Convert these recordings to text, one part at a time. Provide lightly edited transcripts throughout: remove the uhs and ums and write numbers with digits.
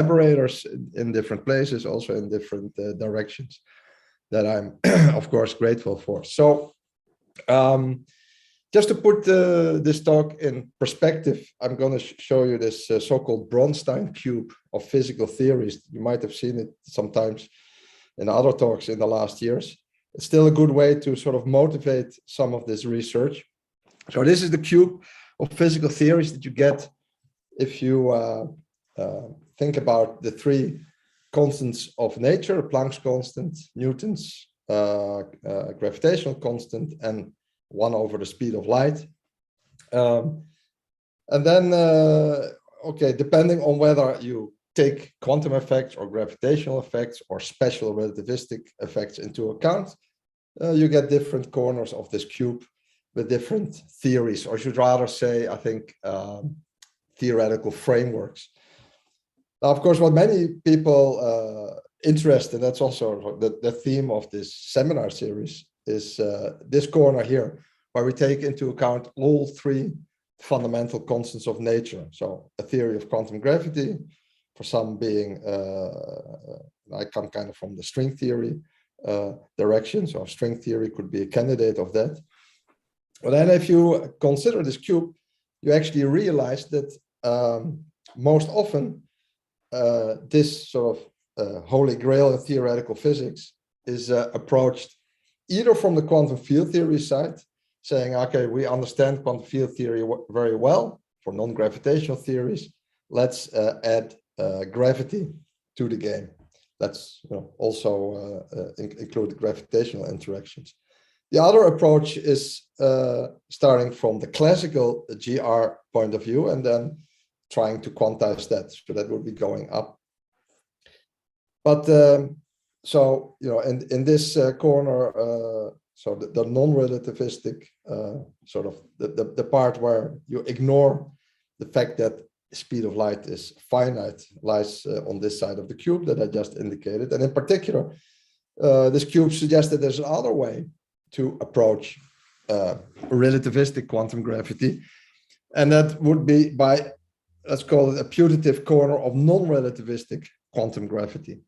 collaborators in different places, also in different directions, that I'm, of course, grateful for. So just to put this talk in perspective, I'm going to show you this so-called Bronstein cube of physical theories. You might have seen it sometimes in other talks in the last years. It's still a good way to sort of motivate some of this research. So this is the cube of physical theories that you get if you think about the three constants of nature: Planck's constant, Newton's gravitational constant, and 1 over the speed of light. And then, okay, depending on whether you take quantum effects or gravitational effects or special relativistic effects into account, you get different corners of this cube with different theories, or I should rather say, I think, theoretical frameworks. Now, of course, what many people interested, and that's also the theme of this seminar series, is this corner here, where we take into account all three fundamental constants of nature. So a theory of quantum gravity, for some being, I come kind of from the string theory direction, so string theory could be a candidate of that. But then if you consider this cube, you actually realize that most often this sort of holy grail in theoretical physics is approached either from the quantum field theory side, saying, okay, we understand quantum field theory very well for non-gravitational theories. Let's add gravity to the game. Let's also include the gravitational interactions. The other approach is starting from the classical GR point of view and then trying to quantize that. So that would be going up. But so, in this corner, so the non-relativistic sort of the part where you ignore the fact that speed of light is finite lies on this side of the cube that I just indicated. And in particular, this cube suggests that there's another way to approach relativistic quantum gravity. And that would be by, let's call it a putative corner of non-relativistic quantum gravity.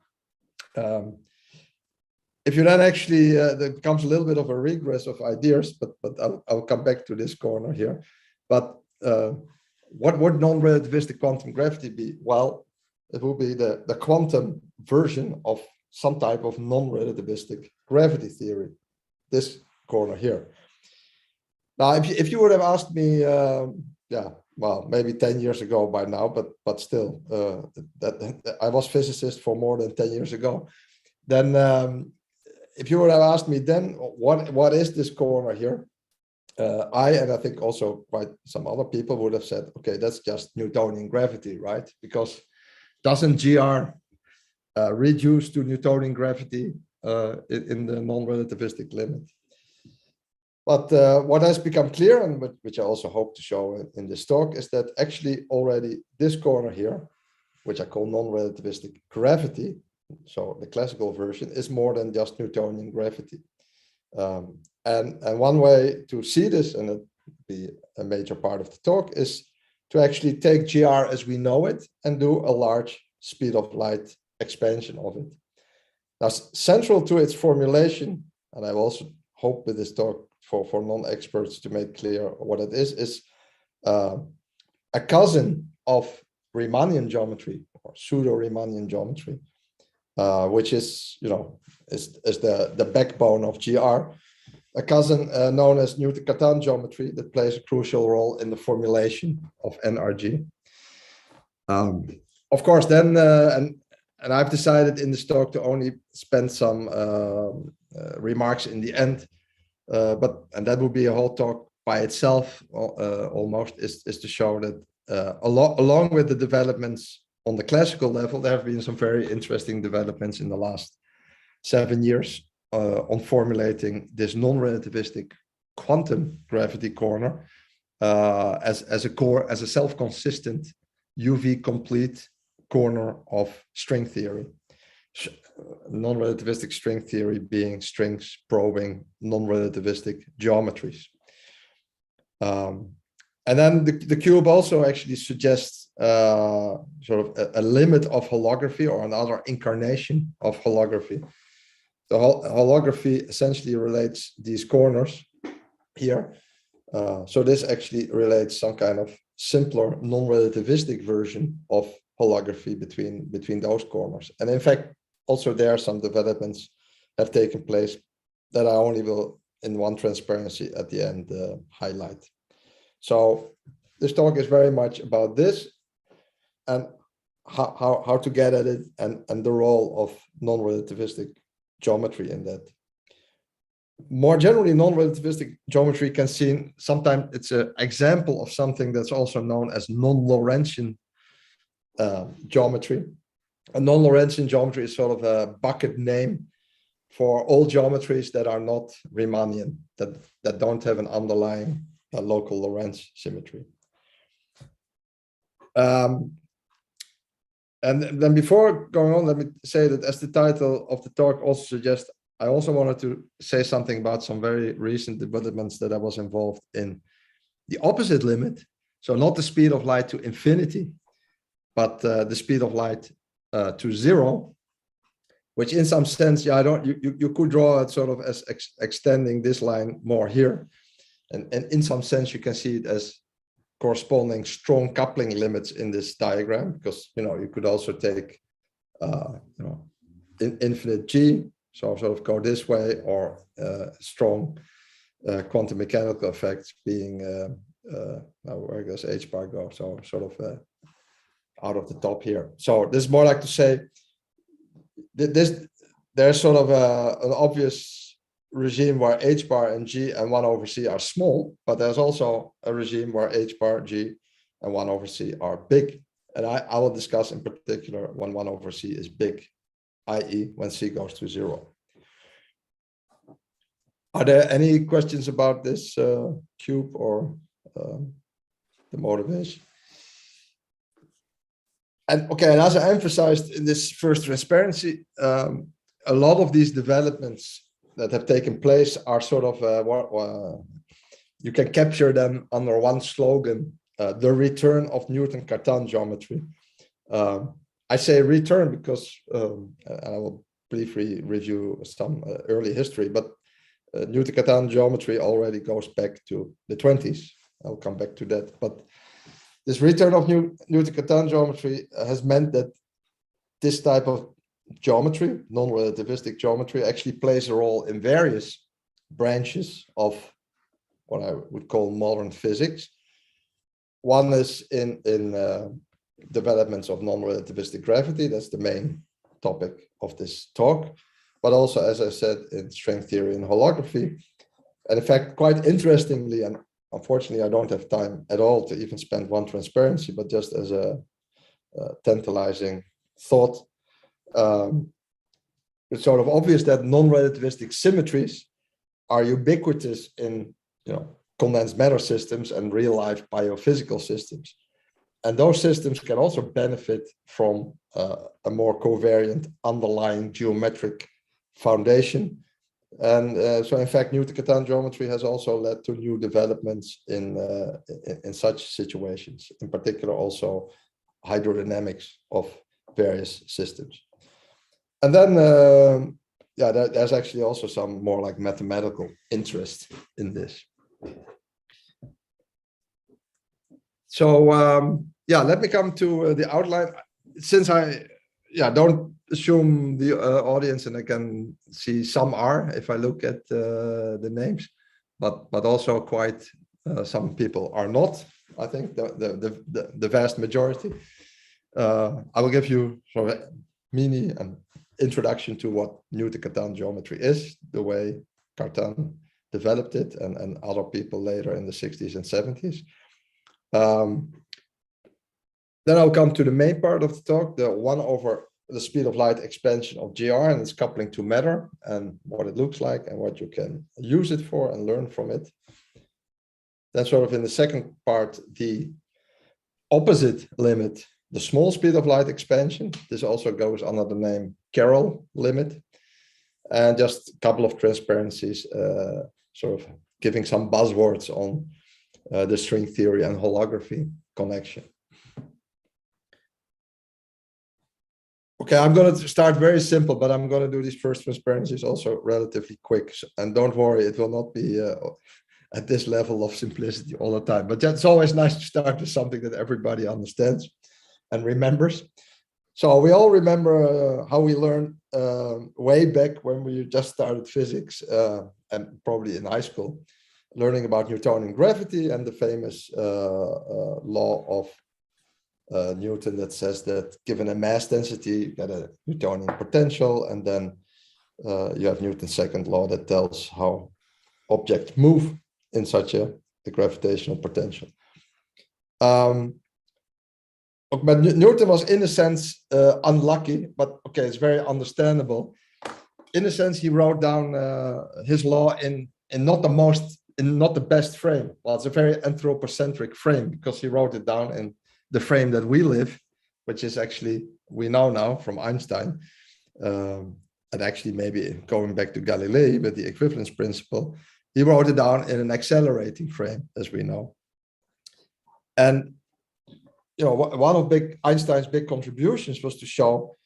If you then actually, there becomes a little bit of a regress of ideas, but I'll come back to this corner here. But what would non-relativistic quantum gravity be? Well, it would be the quantum version of some type of non-relativistic gravity theory, this corner here. Now, if you would have asked me, yeah, well, maybe 10 years ago by now, but still, that I was physicist for more than 10 years ago, then if you would have asked me then, what is this corner here? And I think also quite some other people would have said, okay, that's just Newtonian gravity, right? Because doesn't GR reduce to Newtonian gravity in the non-relativistic limit? But what has become clear, and which I also hope to show in this talk, is that actually already this corner here, which I call non-relativistic gravity, so the classical version, is more than just Newtonian gravity. And one way to see this, and it'll be a major part of the talk, is to actually take GR as we know it and do a large speed of light expansion of it. Now, central to its formulation, and I also hope with this talk for non-experts to make clear what it is a cousin of Riemannian geometry or pseudo-Riemannian geometry, which is, is the backbone of GR. A cousin known as Newton-Cartan geometry that plays a crucial role in the formulation of NRG. Of course, then, and I've decided in this talk to only spend some remarks in the end, and that would be a whole talk by itself, almost, is to show that along with the developments on the classical level, there have been some very interesting developments in the last 7 years on formulating this non-relativistic quantum gravity corner as a self-consistent UV complete corner of string theory. Non-relativistic string theory being strings probing non-relativistic geometries. And then the cube also actually suggests sort of a limit of holography or another incarnation of holography. The holography essentially relates these corners here. So this actually relates some kind of simpler non-relativistic version of holography between those corners. And in fact, also there some developments have taken place that I only will in one transparency at the end highlight. So this talk is very much about this and how to get at it and the role of non-relativistic geometry in that. More generally, non-relativistic geometry can see sometimes it's an example of something that's also known as non-Lorentzian geometry. A non-Lorentzian geometry is sort of a bucket name for all geometries that are not Riemannian, that don't have an underlying local Lorentz symmetry. And then before going on, let me say that as the title of the talk also suggests, I also wanted to say something about some very recent developments that I was involved in. The opposite limit, so not the speed of light to infinity, but the speed of light to zero, which in some sense, you could draw it sort of as extending this line more here. And in some sense, you can see it as corresponding strong coupling limits in this diagram, because you could also take infinite G, so sort of go this way, or strong quantum mechanical effects being where does H bar go? So sort of out of the top here. So this is more like to say there's sort of an obvious regime where H bar and G and 1 over C are small, but there's also a regime where H bar, G, and 1 over C are big. And I will discuss in particular when 1 over C is big, i.e. when C goes to 0. Are there any questions about this cube or the motivation? And okay, and as I emphasized in this first transparency, a lot of these developments that have taken place are sort of you can capture them under one slogan: the return of Newton-Cartan geometry. I say return because, and I will briefly review some early history, but Newton-Cartan geometry already goes back to the 20s. I'll come back to that. But this return of Newton-Cartan geometry has meant that this type of geometry, non-relativistic geometry, actually plays a role in various branches of what I would call modern physics. One is in developments of non-relativistic gravity. That's the main topic of this talk. But also, as I said, in string theory and holography. And in fact, quite interestingly, and unfortunately, I don't have time at all to even spend one transparency, but just as a tantalizing thought, it's sort of obvious that non-relativistic symmetries are ubiquitous in condensed matter systems and real-life biophysical systems. And those systems can also benefit from a more covariant underlying geometric foundation. And so, in fact, Newton-Cartan geometry has also led to new developments in such situations, in particular also hydrodynamics of various systems. And then, there's actually also some more like mathematical interest in this. So, let me come to the outline. Since I don't assume the audience, and I can see some are if I look at the names, but also quite some people are not. I think the vast majority. I will give you sort of a mini introduction to what Newton-Cartan geometry is, the way Cartan developed it, and other people later in the 60s and 70s. Then I'll come to the main part of the talk, the 1 over the speed of light expansion of GR and its coupling to matter, and what it looks like and what you can use it for and learn from it. Then sort of in the second part, the opposite limit, the small speed of light expansion. This also goes under the name Carroll limit. And just a couple of transparencies, sort of giving some buzzwords on the string theory and holography connection. Okay, I'm going to start very simple, but I'm going to do these first transparencies also relatively quick. And don't worry, it will not be at this level of simplicity all the time. But it's always nice to start with something that everybody understands and remembers. So we all remember how we learned way back when we just started physics and probably in high school, learning about Newtonian gravity and the famous law of Newton that says that given a mass density, you get a Newtonian potential, and then you have Newton's second law that tells how objects move in such a gravitational potential. But Newton was in a sense unlucky, but okay, it's very understandable. In a sense, he wrote down his law in not the best frame. Well, it's a very anthropocentric frame because he wrote it down in the frame that we live, which is actually, we know now from Einstein, and actually maybe going back to Galilei with the equivalence principle, he wrote it down in an accelerating frame, as we know. And you know, one of Einstein's big contributions was to show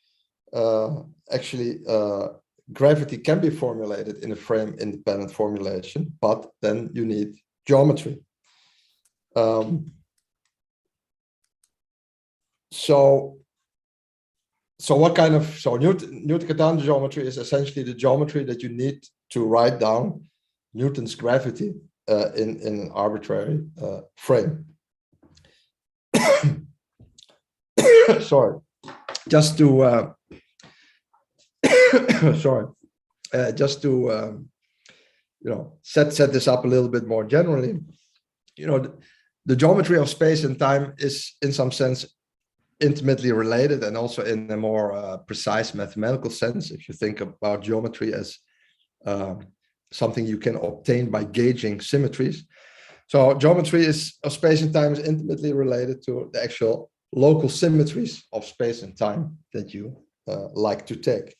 gravity can be formulated in a frame-independent formulation, but then you need geometry. So Newton-Cartan geometry is essentially the geometry that you need to write down Newton's gravity in an arbitrary frame. Sorry, just to set this up a little bit more generally. You know, the geometry of space and time is in some sense intimately related, and also in a more precise mathematical sense, if you think about geometry as something you can obtain by gauging symmetries. So geometry of space and time is intimately related to the actual local symmetries of space and time that you like to take.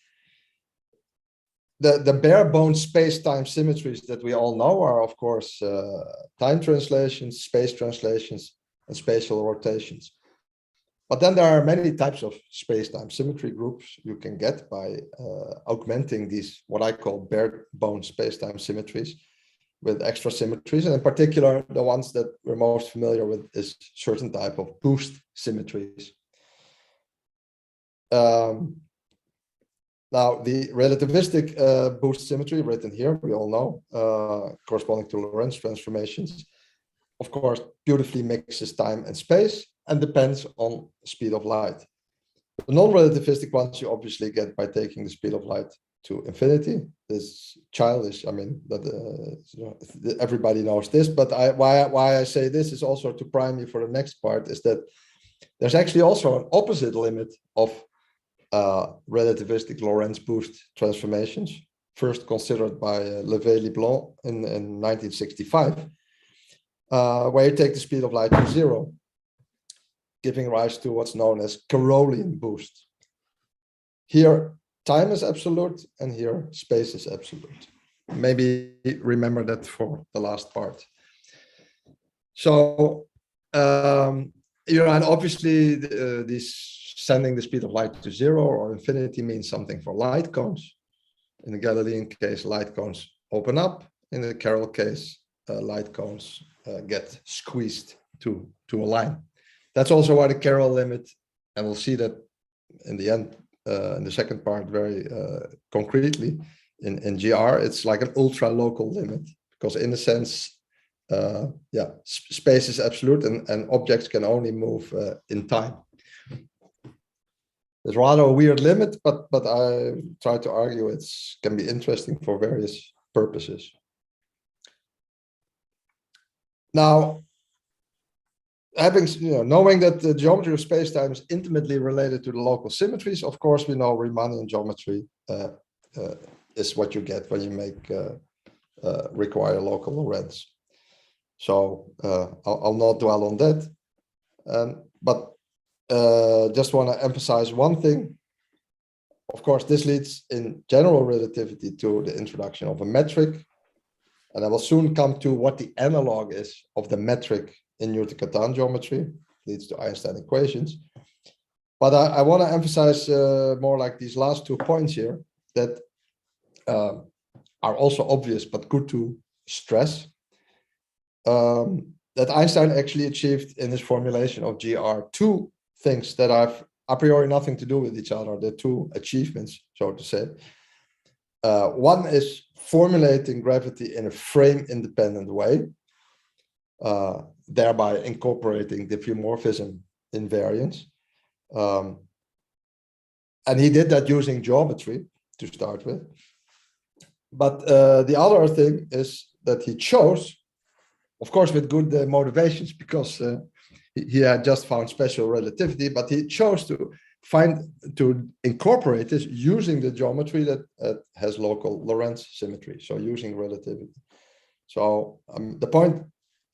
The bare bones space-time symmetries that we all know are, of course, time translations, space translations, and spatial rotations. But then there are many types of space-time symmetry groups you can get by augmenting these, what I call bare bone space-time symmetries, with extra symmetries. And in particular, the ones that we're most familiar with is certain type of boost symmetries. Now, the relativistic boost symmetry written here, we all know, corresponding to Lorentz transformations, of course, beautifully mixes time and space and depends on the speed of light. The non-relativistic ones you obviously get by taking the speed of light to infinity. This childish, I mean, that everybody knows this, but why I say this is also to prime you for the next part, is that there's actually also an opposite limit of relativistic Lorentz boost transformations, first considered by Levé-Leblond in 1965, where you take the speed of light to 0, giving rise to what's known as Carolian boost. Here, time is absolute, and here, space is absolute. Maybe remember that for the last part. So, and obviously, this sending the speed of light to 0 or infinity means something for light cones. In the Galilean case, light cones open up. In the Carroll case, light cones get squeezed to a line. That's also why the Carroll limit, and we'll see that in the end, in the second part, very concretely, in GR, it's like an ultra-local limit, because in a sense, space is absolute and objects can only move in time. It's rather a weird limit, but I try to argue it can be interesting for various purposes. Now, knowing that the geometry of space-time is intimately related to the local symmetries, of course, we know Riemannian geometry is what you get when you require local Lorentz. So I'll not dwell on that, but just want to emphasize one thing. Of course, this leads in general relativity to the introduction of a metric, and I will soon come to what the analog is of the metric in Newton-Cartan geometry, leads to Einstein equations. But I want to emphasize more like these last 2 points here that are also obvious, but good to stress. That Einstein actually achieved in his formulation of GR 2 things that have a priori nothing to do with each other. The 2 achievements, so to say. One is formulating gravity in a frame-independent way, thereby incorporating diffeomorphism invariance. And he did that using geometry to start with. But the other thing is that he chose, of course, with good motivations, because he had just found special relativity, but he chose to incorporate this using the geometry that has local Lorentz symmetry, so using relativity. So the point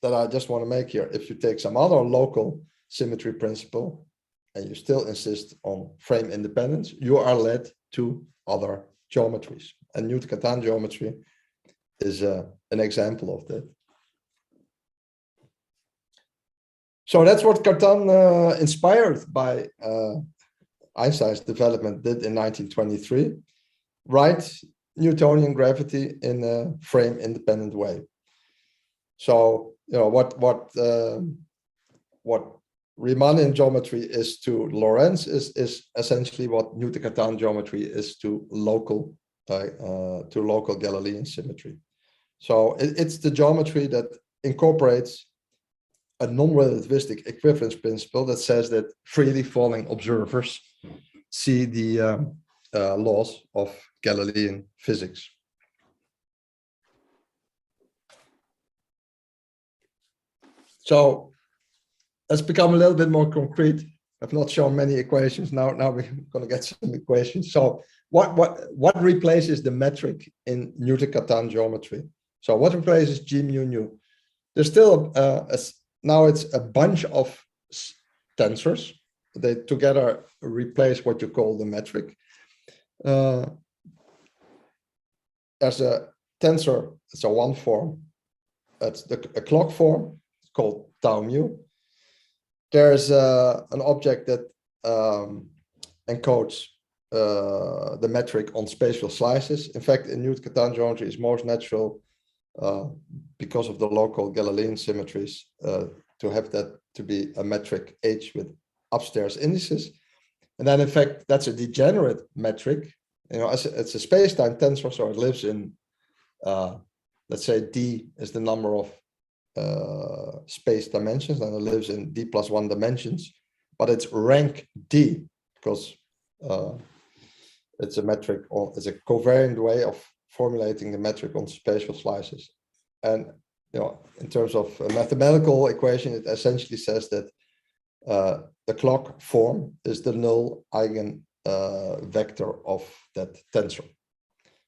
that I just want to make here, if you take some other local symmetry principle and you still insist on frame independence, you are led to other geometries. And Newton-Cartan geometry is an example of that. So that's what Carton, inspired by Einstein's development, did in 1923, write Newtonian gravity in a frame-independent way. So, you know, what Riemannian geometry is to Lorentz is essentially what Newton-Cartan geometry is to local Galilean symmetry. So it's the geometry that incorporates a non-relativistic equivalence principle that says that freely falling observers see the laws of Galilean physics. So let's become a little bit more concrete. I've not shown many equations. Now we're going to get some equations. So what replaces the metric in Newton-Cartan geometry? So what replaces G mu nu? There's still now it's a bunch of tensors. They together replace what you call the metric. There's a tensor, it's a one form. That's a clock form, it's called tau mu. There's an object that encodes the metric on spatial slices. In fact, in Newton-Cartan geometry, it's most natural because of the local Galilean symmetries to have that to be a metric H with upstairs indices. And then, in fact, that's a degenerate metric. You know, it's a space-time tensor, so it lives in, let's say D is the number of space dimensions, and it lives in D+1 dimensions, but it's rank D because it's a metric, or it's a covariant way of formulating the metric on spatial slices. And you know, in terms of a mathematical equation, it essentially says that the clock form is the null eigen vector of that tensor.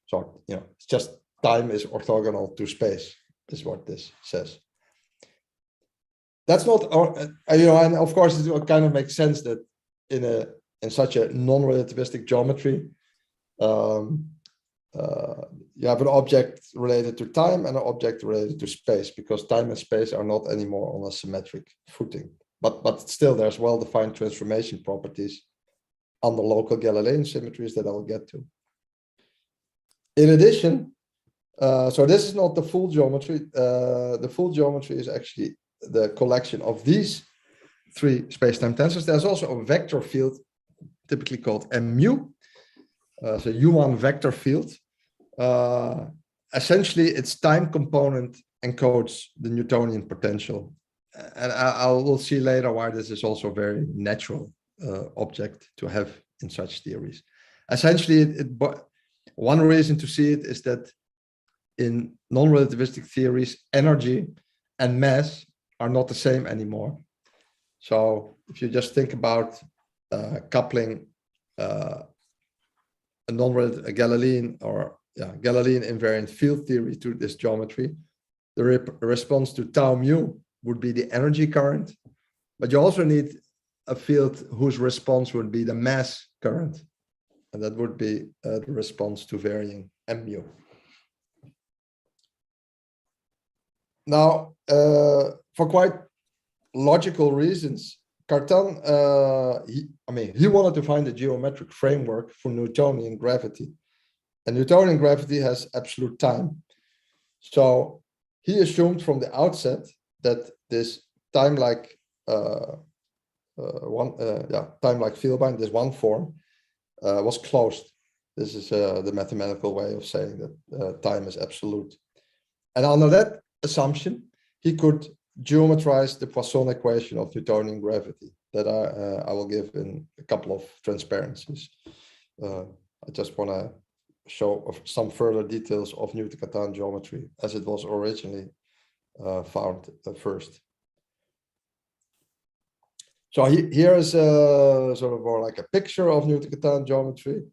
So you know, it's just time is orthogonal to space, is what this says. That's not, you know, and of course it kind of makes sense that in such a non-relativistic geometry, you have an object related to time and an object related to space, because time and space are not anymore on a symmetric footing. But still, there's well-defined transformation properties under local Galilean symmetries that I will get to. In addition, so this is not the full geometry. The full geometry is actually the collection of these three space-time tensors. There's also a vector field, typically called mu. So U1 vector field. Essentially, its time component encodes the Newtonian potential. And we'll see later why this is also a very natural object to have in such theories. Essentially, one reason to see it is that in non-relativistic theories, energy and mass are not the same anymore. So if you just think about coupling a Galilean or Galilean invariant field theory to this geometry, the response to tau mu would be the energy current, but you also need a field whose response would be the mass current, and that would be the response to varying mu. Now, for quite logical reasons, Carton, he wanted to find a geometric framework for Newtonian gravity. And Newtonian gravity has absolute time. So he assumed from the outset that this time-like time-like vielbein, this one form, was closed. This is the mathematical way of saying that time is absolute. And under that assumption, he could geometrize the Poisson equation of Newtonian gravity that I will give in a couple of transparencies. I just want to show some further details of Newton-Cartan geometry as it was originally found first. So here is sort of more like a picture of Newton-Cartan geometry.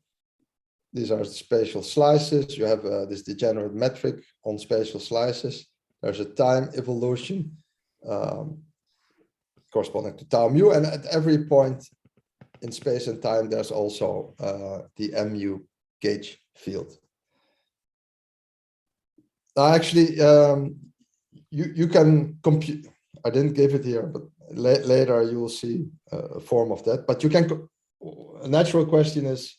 These are the spatial slices. You have this degenerate metric on spatial slices. There's a time evolution corresponding to tau mu, and at every point in space and time, there's also the mu gauge field. Now, actually, you can compute. I didn't give it here, but later you will see a form of that. But you can. A natural question is,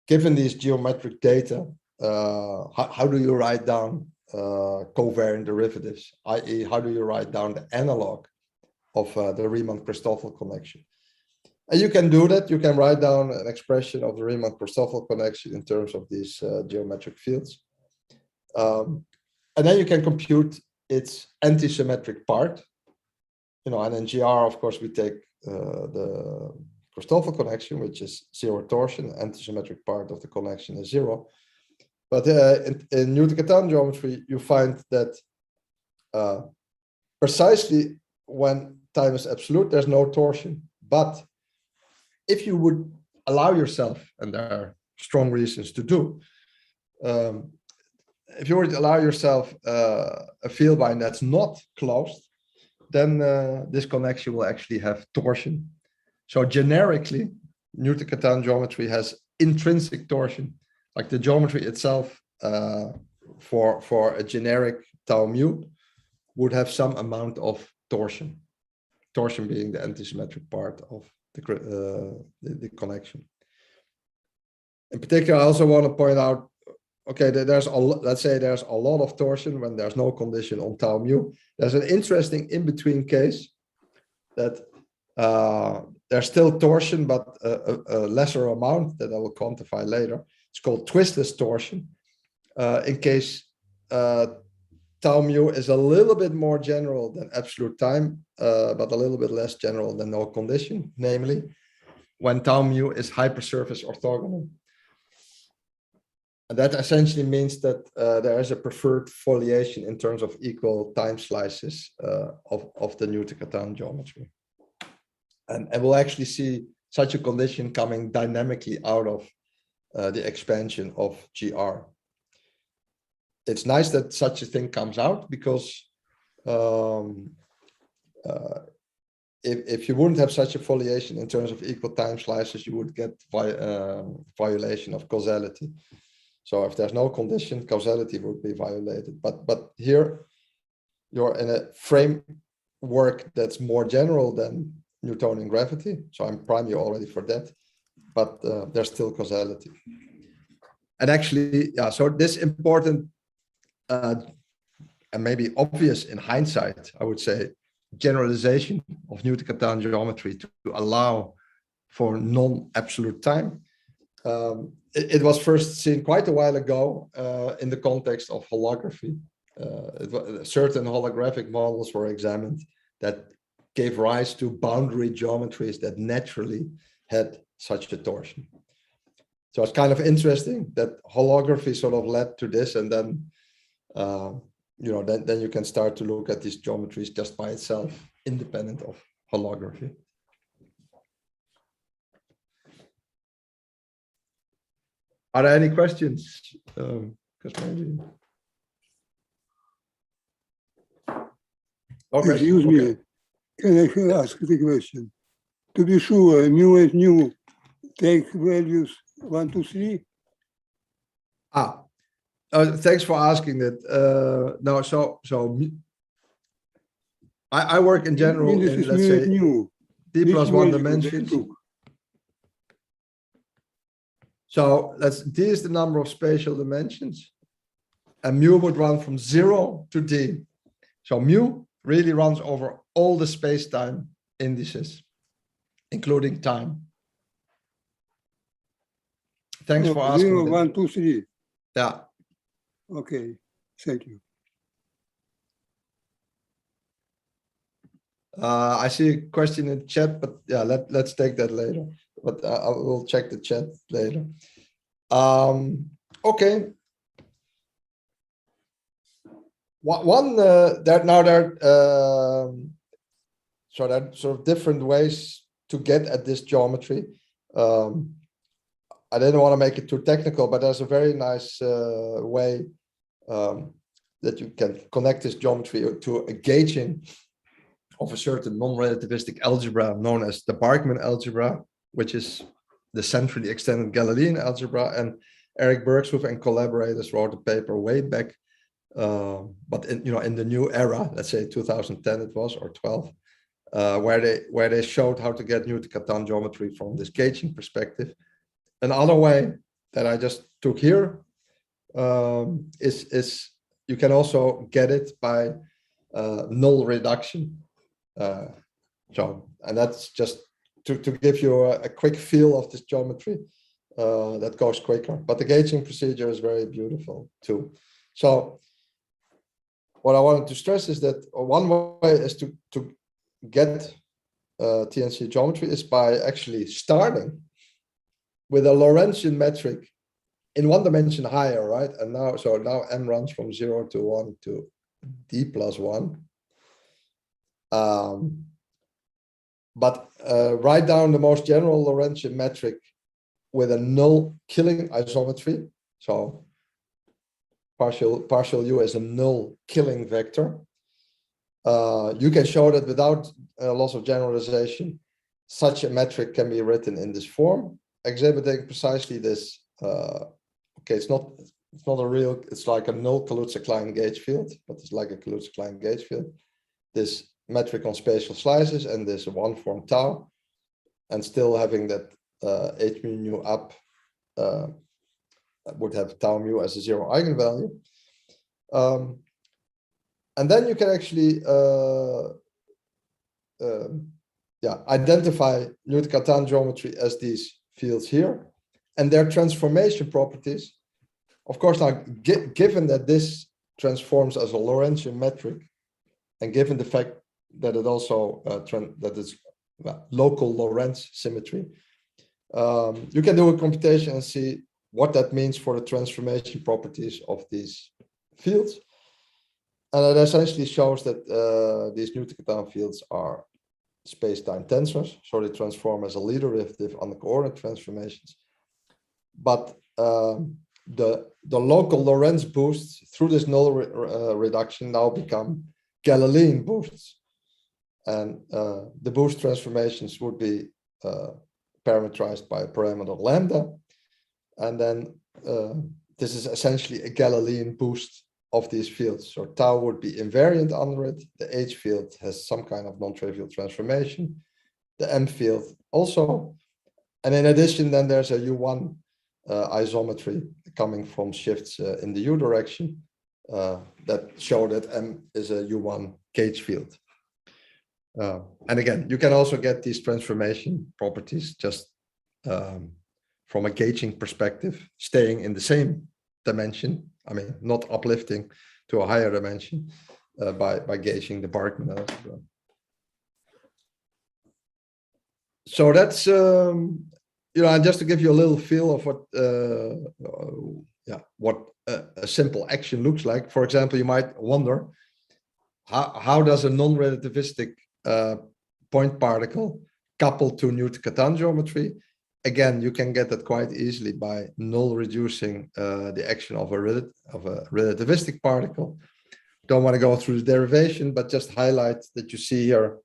given these geometric data, how do you write down covariant derivatives, i.e., how do you write down the analog of the Riemann-Christoffel connection? And you can do that. You can write down an expression of the Riemann-Christoffel connection in terms of these geometric fields. And then you can compute its antisymmetric part. And in GR, of course, we take the Christoffel connection, which is zero torsion. Antisymmetric part of the connection is zero. But in Newton-Cartan geometry, you find that precisely when time is absolute, there's no torsion. But if you would allow yourself, and there are strong reasons to do, if you would allow yourself a vielbein that's not closed, then this connection will actually have torsion. So generically, Newton-Cartan geometry has intrinsic torsion. Like the geometry itself for a generic tau mu would have some amount of torsion. Torsion being the antisymmetric part of the connection. In particular, I also want to point out, okay, that let's say there's a lot of torsion when there's no condition on tau mu. There's an interesting in-between case that there's still torsion, but a lesser amount that I will quantify later. It's called twistless torsion. In case tau mu is a little bit more general than absolute time, but a little bit less general than no condition, namely when tau mu is hypersurface orthogonal. And that essentially means that there is a preferred foliation in terms of equal time slices of the Newton-Cartan geometry. And we'll actually see such a condition coming dynamically out of the expansion of GR. It's nice that such a thing comes out because if you wouldn't have such a foliation in terms of equal time slices, you would get violation of causality. So if there's no condition, causality would be violated. But here you're in a framework that's more general than Newtonian gravity. So I'm priming you already for that, but there's still causality. And actually, yeah, so this important and maybe obvious in hindsight, I would say, generalization of Newton-Cartan geometry to allow for non-absolute time. It was first seen quite a while ago in the context of holography. Certain holographic models were examined that gave rise to boundary geometries that naturally had such a torsion. So it's kind of interesting that holography sort of led to this, and then then you can start to look at these geometries just by itself, independent of holography. Are there any questions? Maybe... Excuse me, can I ask the question? To be sure, mu and nu take values 1, 2, 3? Thanks for asking that. No, so I work in general in, let's say, nu. d Which plus 1 value they dimensions. took? So d is the number of spatial dimensions, and mu would run from 0 to d. So mu really runs over all the space-time indices, including time. Thanks for asking. 0, 1, 2, 3. Yeah. Okay, thank you. I see a question in the chat, but yeah, let's take that later. But I will check the chat later. Okay. So there are sort of different ways to get at this geometry. I didn't want to make it too technical, but there's a very nice way that you can connect this geometry to a gauging of a certain non-relativistic algebra known as the Barkman algebra, which is the centrally extended Galilean algebra. And Eric Bergshoof and collaborators wrote a paper way back, but in the new era, let's say 2010 it was, or 12, where they showed how to get Newton-Cartan geometry from this gauging perspective. Another way that I just took here is you can also get it by null reduction. And that's just to give you a quick feel of this geometry that goes quicker. But the gauging procedure is very beautiful too. So what I wanted to stress is that one way is to get TNC geometry is by actually starting with a Lorentzian metric in one dimension higher, right? And now m runs from 0 to 1 to d plus 1. But write down the most general Lorentzian metric with a null killing isometry. So partial u is a null killing vector. You can show that without loss of generalization, such a metric can be written in this form, exhibiting precisely this. Okay, it's not a real. It's like a null Kaluza-Klein gauge field, but it's like a Kaluza-Klein gauge field. This metric on spatial slices and this one form tau, and still having that h mu nu up would have tau mu as a 0 eigenvalue. And then you can actually identify Newton-Cartan geometry as these fields here and their transformation properties. Of course, now given that this transforms as a Lorentzian metric, and given the fact that it also that it's local Lorentz symmetry, you can do a computation and see what that means for the transformation properties of these fields. And it essentially shows that these Newton-Cartan fields are space-time tensors, so they transform as a Lie derivative on the coordinate transformations. But the local Lorentz boosts through this null reduction now become Galilean boosts. And the boost transformations would be parameterized by a parameter lambda. And then this is essentially a Galilean boost of these fields. So tau would be invariant under it. The H field has some kind of non-trivial transformation. The M field also. And in addition, then there's a U1 isometry coming from shifts in the U direction that show that M is a U1 gauge field. And again, you can also get these transformation properties just from a gauging perspective, staying in the same dimension. I mean, not uplifting to a higher dimension by gauging the Barkman algebra. So that's just to give you a little feel of what a simple action looks like. For example, you might wonder how does a non-relativistic point particle couple to Newton-Cartan geometry? Again, you can get that quite easily by null reducing the action of a relativistic particle. Don't want to go through the derivation, but just highlight that you see here,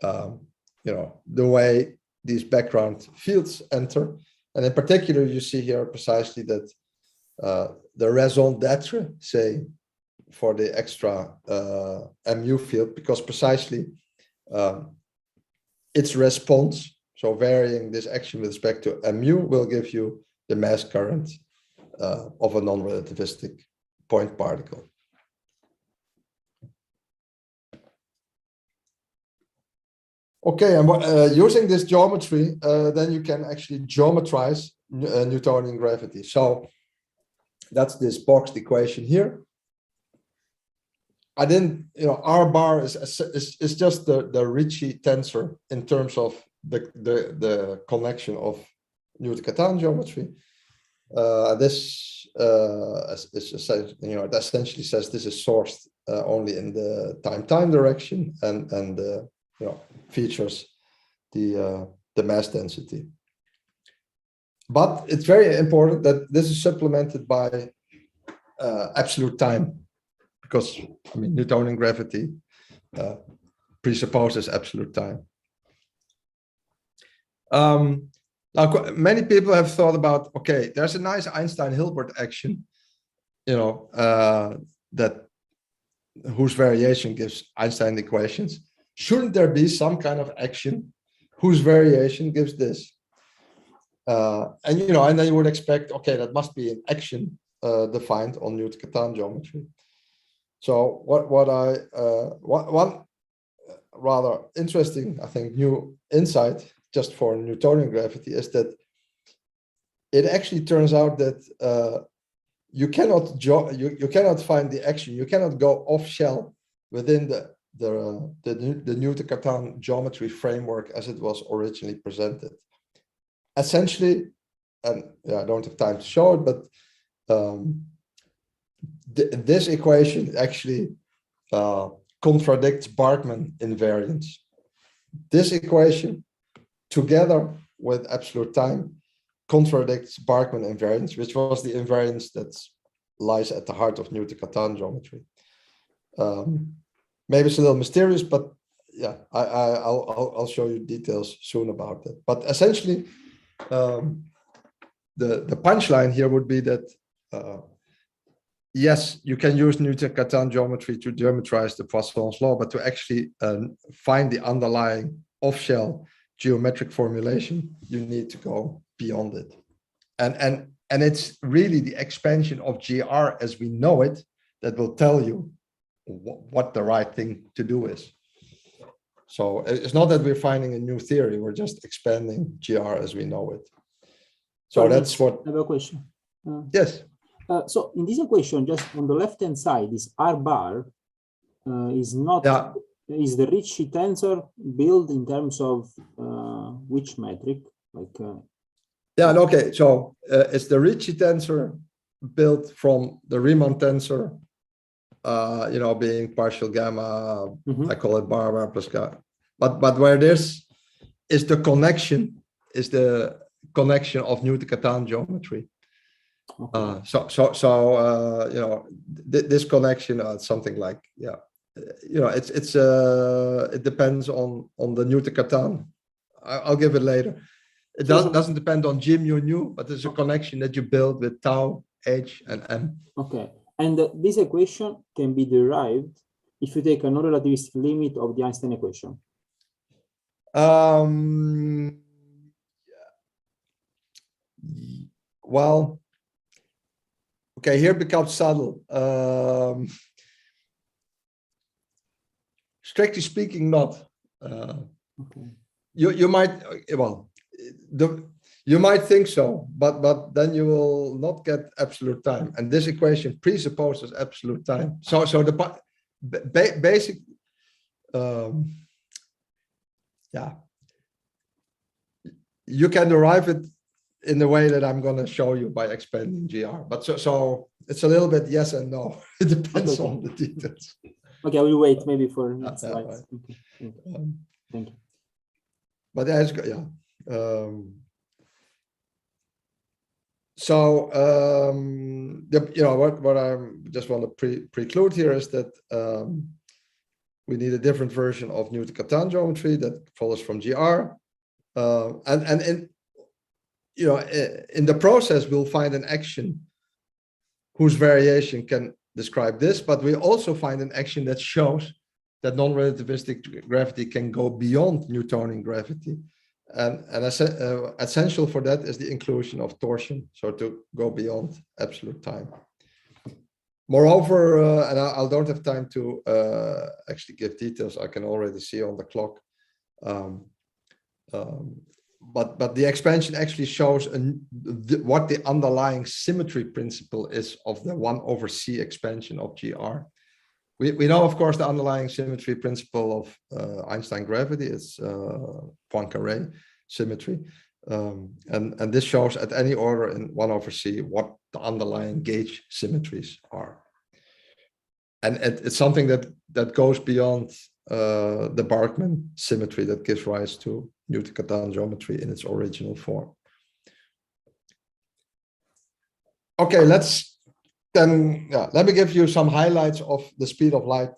the way these background fields enter. And in particular, you see here precisely that the raison d'etre, say, for the extra MU field, because precisely its response, so varying this action with respect to mu, will give you the mass current of a non-relativistic point particle. Okay, and using this geometry, then you can actually geometrize Newtonian gravity. So that's this boxed equation here. I didn't, R bar is just the Ricci tensor in terms of the connection of Newton-Cartan geometry. This is, it essentially says this is sourced only in the time direction and features the mass density. But it's very important that this is supplemented by absolute time, because Newtonian gravity presupposes absolute time. Now, many people have thought about, okay, there's a nice Einstein-Hilbert action, that whose variation gives Einstein equations. Shouldn't there be some kind of action whose variation gives this? And then you would expect, okay, that must be an action defined on Newton-Cartan geometry. So one rather interesting, I think, new insight just for Newtonian gravity is that it actually turns out that you cannot find the action. You cannot go off shell within the Newton-Cartan geometry framework as it was originally presented. Essentially, and I don't have time to show it, but this equation actually contradicts Barkman invariance. This equation, together with absolute time, contradicts Barkman invariance, which was the invariance that lies at the heart of Newton-Cartan geometry. Maybe it's a little mysterious, but yeah, I'll show you details soon about it. But essentially, the punchline here would be that yes, you can use Newton-Cartan geometry to geometrize the Poisson's law, but to actually find the underlying off-shell geometric formulation, you need to go beyond it. And it's really the expansion of GR as we know it that will tell you what the right thing to do is. So it's not that we're finding a new theory, we're just expanding GR as we know it. So that's what... I have a question. Yes. So in this equation, just on the left-hand side, this R bar is not... Yeah. Is the Ricci tensor built in terms of which metric? Yeah, okay. So it's the Ricci tensor built from the Riemann tensor, being partial gamma. I call it bar plus gamma. But where this is the connection of Newton-Cartan geometry. Okay. This connection, something like, yeah. It depends on the Newton-Cartan. I'll give it later. It doesn't depend on G mu nu, but there's a connection that you build with tau, h, and m. Okay, and this equation can be derived if you take a non-relativistic limit of the Einstein equation. Well, okay, here it becomes subtle. Strictly speaking, not. Okay. You might, well, you might think so, but then you will not get absolute time, and this equation presupposes absolute time. So the basic, yeah, you can derive it in the way that I'm going to show you by expanding GR. But so it's a little bit yes and no. It depends on the details. Okay, I will wait maybe for next slides. Right. Okay. Thank you. But that's good, yeah. What I just want to preclude here is that we need a different version of Newton-Cartan geometry that follows from GR, and in the process we'll find an action whose variation can describe this, but we also find an action that shows that non-relativistic gravity can go beyond Newtonian gravity. And essential for that is the inclusion of torsion, so to go beyond absolute time. Moreover, and I don't have time to actually give details, I can already see on the clock. But the expansion actually shows what the underlying symmetry principle is of the 1/c expansion of GR. We know, of course, the underlying symmetry principle of Einstein gravity is Poincare symmetry. And this shows at any order in 1/c what the underlying gauge symmetries are. And it's something that goes beyond the Barkman symmetry that gives rise to Newton-Cartan geometry in its original form. Okay, let me give you some highlights of the speed of light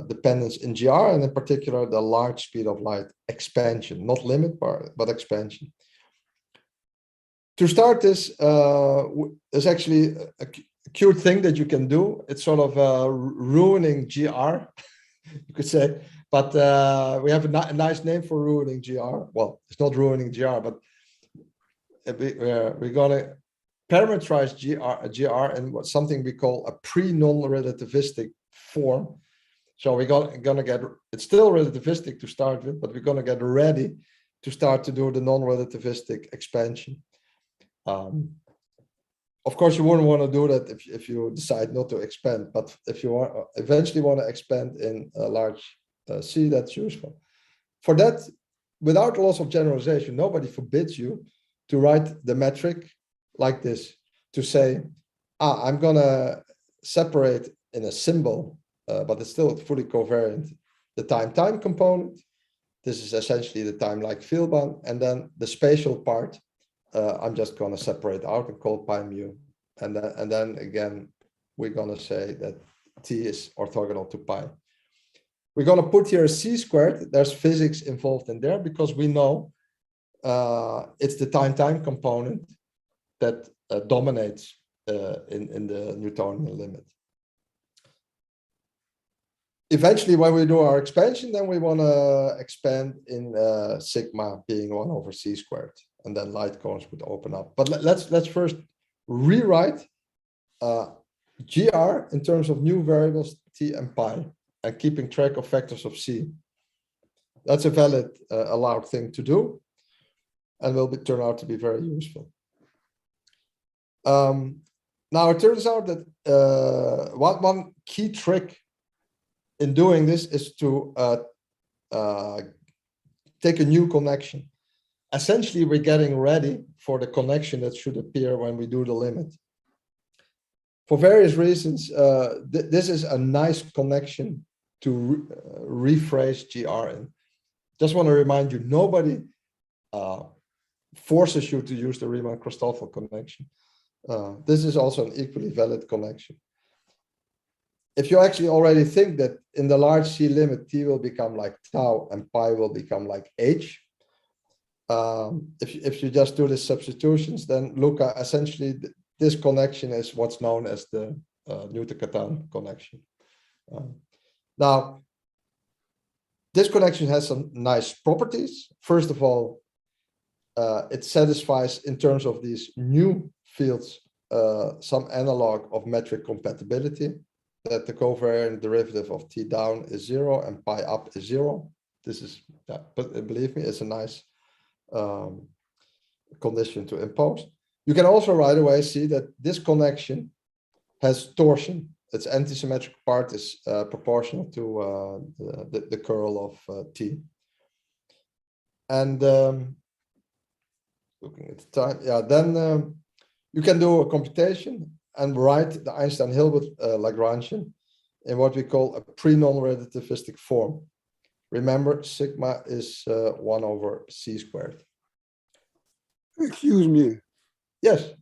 dependence in GR, and in particular the large speed of light expansion, not limit but expansion. To start this, there's actually a cute thing that you can do. It's sort of ruining GR, you could say, but we have a nice name for ruining GR. Well, it's not ruining GR, but we're gonna parameterize GR in what something we call a pre-non-relativistic form. So we're gonna get, it's still relativistic to start with, but we're gonna get ready to start to do the non-relativistic expansion. Of course, you wouldn't want to do that if you decide not to expand, but if you eventually want to expand in a large C, that's useful. For that, without loss of generalization, nobody forbids you to write the metric like this, to say, I'm going to separate in a symbol, but it's still fully covariant, the time-time component. This is essentially the time-like field bound, and then the spatial part, I'm just going to separate out and call pi mu. And then again, we're going to say that T is orthogonal to pi. We're going to put here a C squared. There's physics involved in there because we know it's the time-time component that dominates in the Newtonian limit. Eventually, when we do our expansion, then we want to expand in sigma being 1/c squared, and then light cones would open up. But let's first rewrite GR in terms of new variables T and pi, and keeping track of factors of C. That's a valid, allowed thing to do, and will turn out to be very useful. Now, it turns out that one key trick in doing this is to take a new connection. Essentially, we're getting ready for the connection that should appear when we do the limit. For various reasons, this is a nice connection to rephrase GR in. Just want to remind you, nobody forces you to use the Riemann-Christoffel connection. This is also an equally valid connection. If you actually already think that in the large C limit, T will become like tau and pi will become like H, if you just do the substitutions, then look, essentially this connection is what's known as the Newton-Cartan connection. Now, this connection has some nice properties. First of all, it satisfies in terms of these new fields some analog of metric compatibility, that the covariant derivative of T down is 0 and pi up is 0. This is, but believe me, it's a nice condition to impose. You can also right away see that this connection has torsion. Its antisymmetric part is proportional to the curl of T. And looking at the time, yeah, then you can do a computation and write the Einstein-Hilbert Lagrangian in what we call a pre-non-relativistic form. Remember, sigma is 1/c squared. Excuse me. Yes.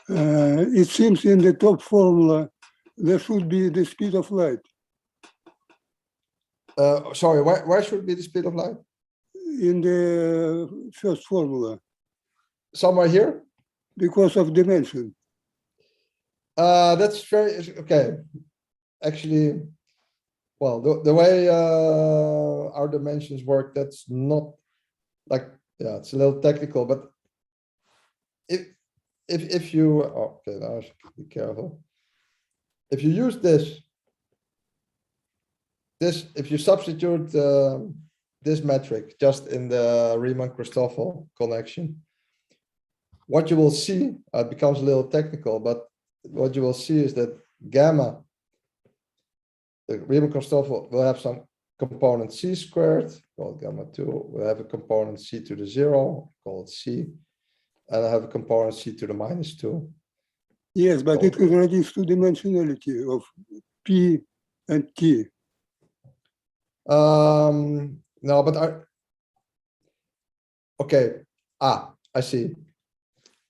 It seems in the top formula there should be the speed of light. Sorry, where should be the speed of light? In the first formula. Somewhere here? Because of dimension. That's very, okay. Actually, well, the way our dimensions work, that's not like, yeah, it's a little technical, but if you, okay, now I should be careful. If you use this, if you substitute this metric just in the Riemann-Christoffel connection, what you will see, it becomes a little technical, but what you will see is that gamma, the Riemann-Christoffel will have some component c squared, called gamma 2, will have a component c to the 0, call it c, and I have a component c to the minus 2. Yes, but it contradicts two-dimensionality of P and T. No, but okay. I see.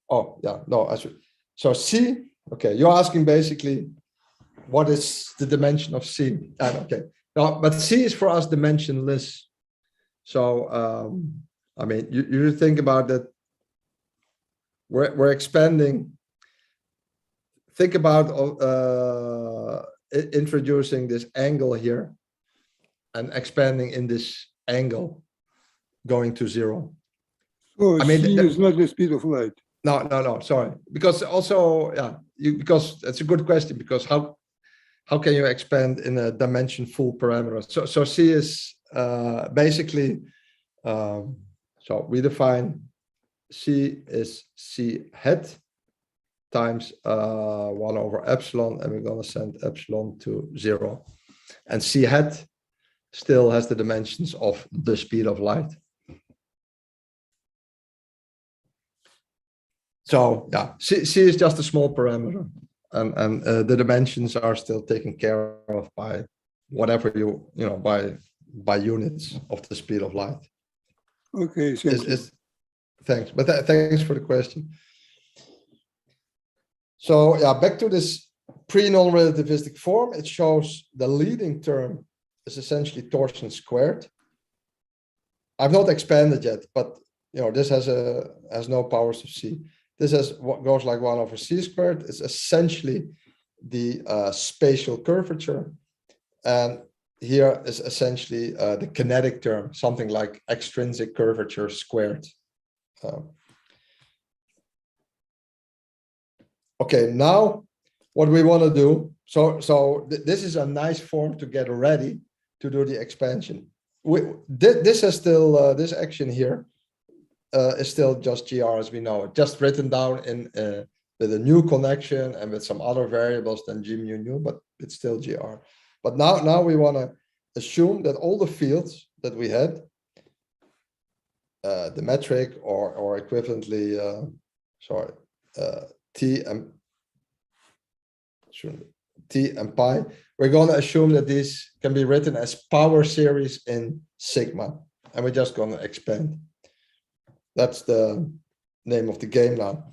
Oh, yeah, no, I should. So C, okay, you're asking basically what is the dimension of C? Okay, no, but C is for us dimensionless. So, I mean, you think about that. We're expanding. Think about introducing this angle here and expanding in this angle going to 0. So I mean, C is not the speed of light. No, sorry. Because also, yeah, because it's a good question, because how can you expand in a dimension full parameter? So C is basically, so we define C is C hat times 1 over epsilon, and we're going to send epsilon to 0. And C hat still has the dimensions of the speed of light. So yeah, C is just a small parameter, and the dimensions are still taken care of by whatever you know by units of the speed of light. Okay, thanks, but thanks for the question. So yeah, back to this pre-non-relativistic form, it shows the leading term is essentially torsion squared. I've not expanded yet, but you know this has no powers of C. This is what goes like 1 over c squared. It's essentially the spatial curvature, and here is essentially the kinetic term, something like extrinsic curvature squared. Okay, now what we want to do, so this is a nice form to get ready to do the expansion. This is still, this action here is still just GR as we know it, just written down in with a new connection and with some other variables than G mu nu, but it's still GR. But now we want to assume that all the fields that we had, the metric or equivalently, T and pi, we're going to assume that these can be written as power series in sigma, and we're just going to expand. That's the name of the game now.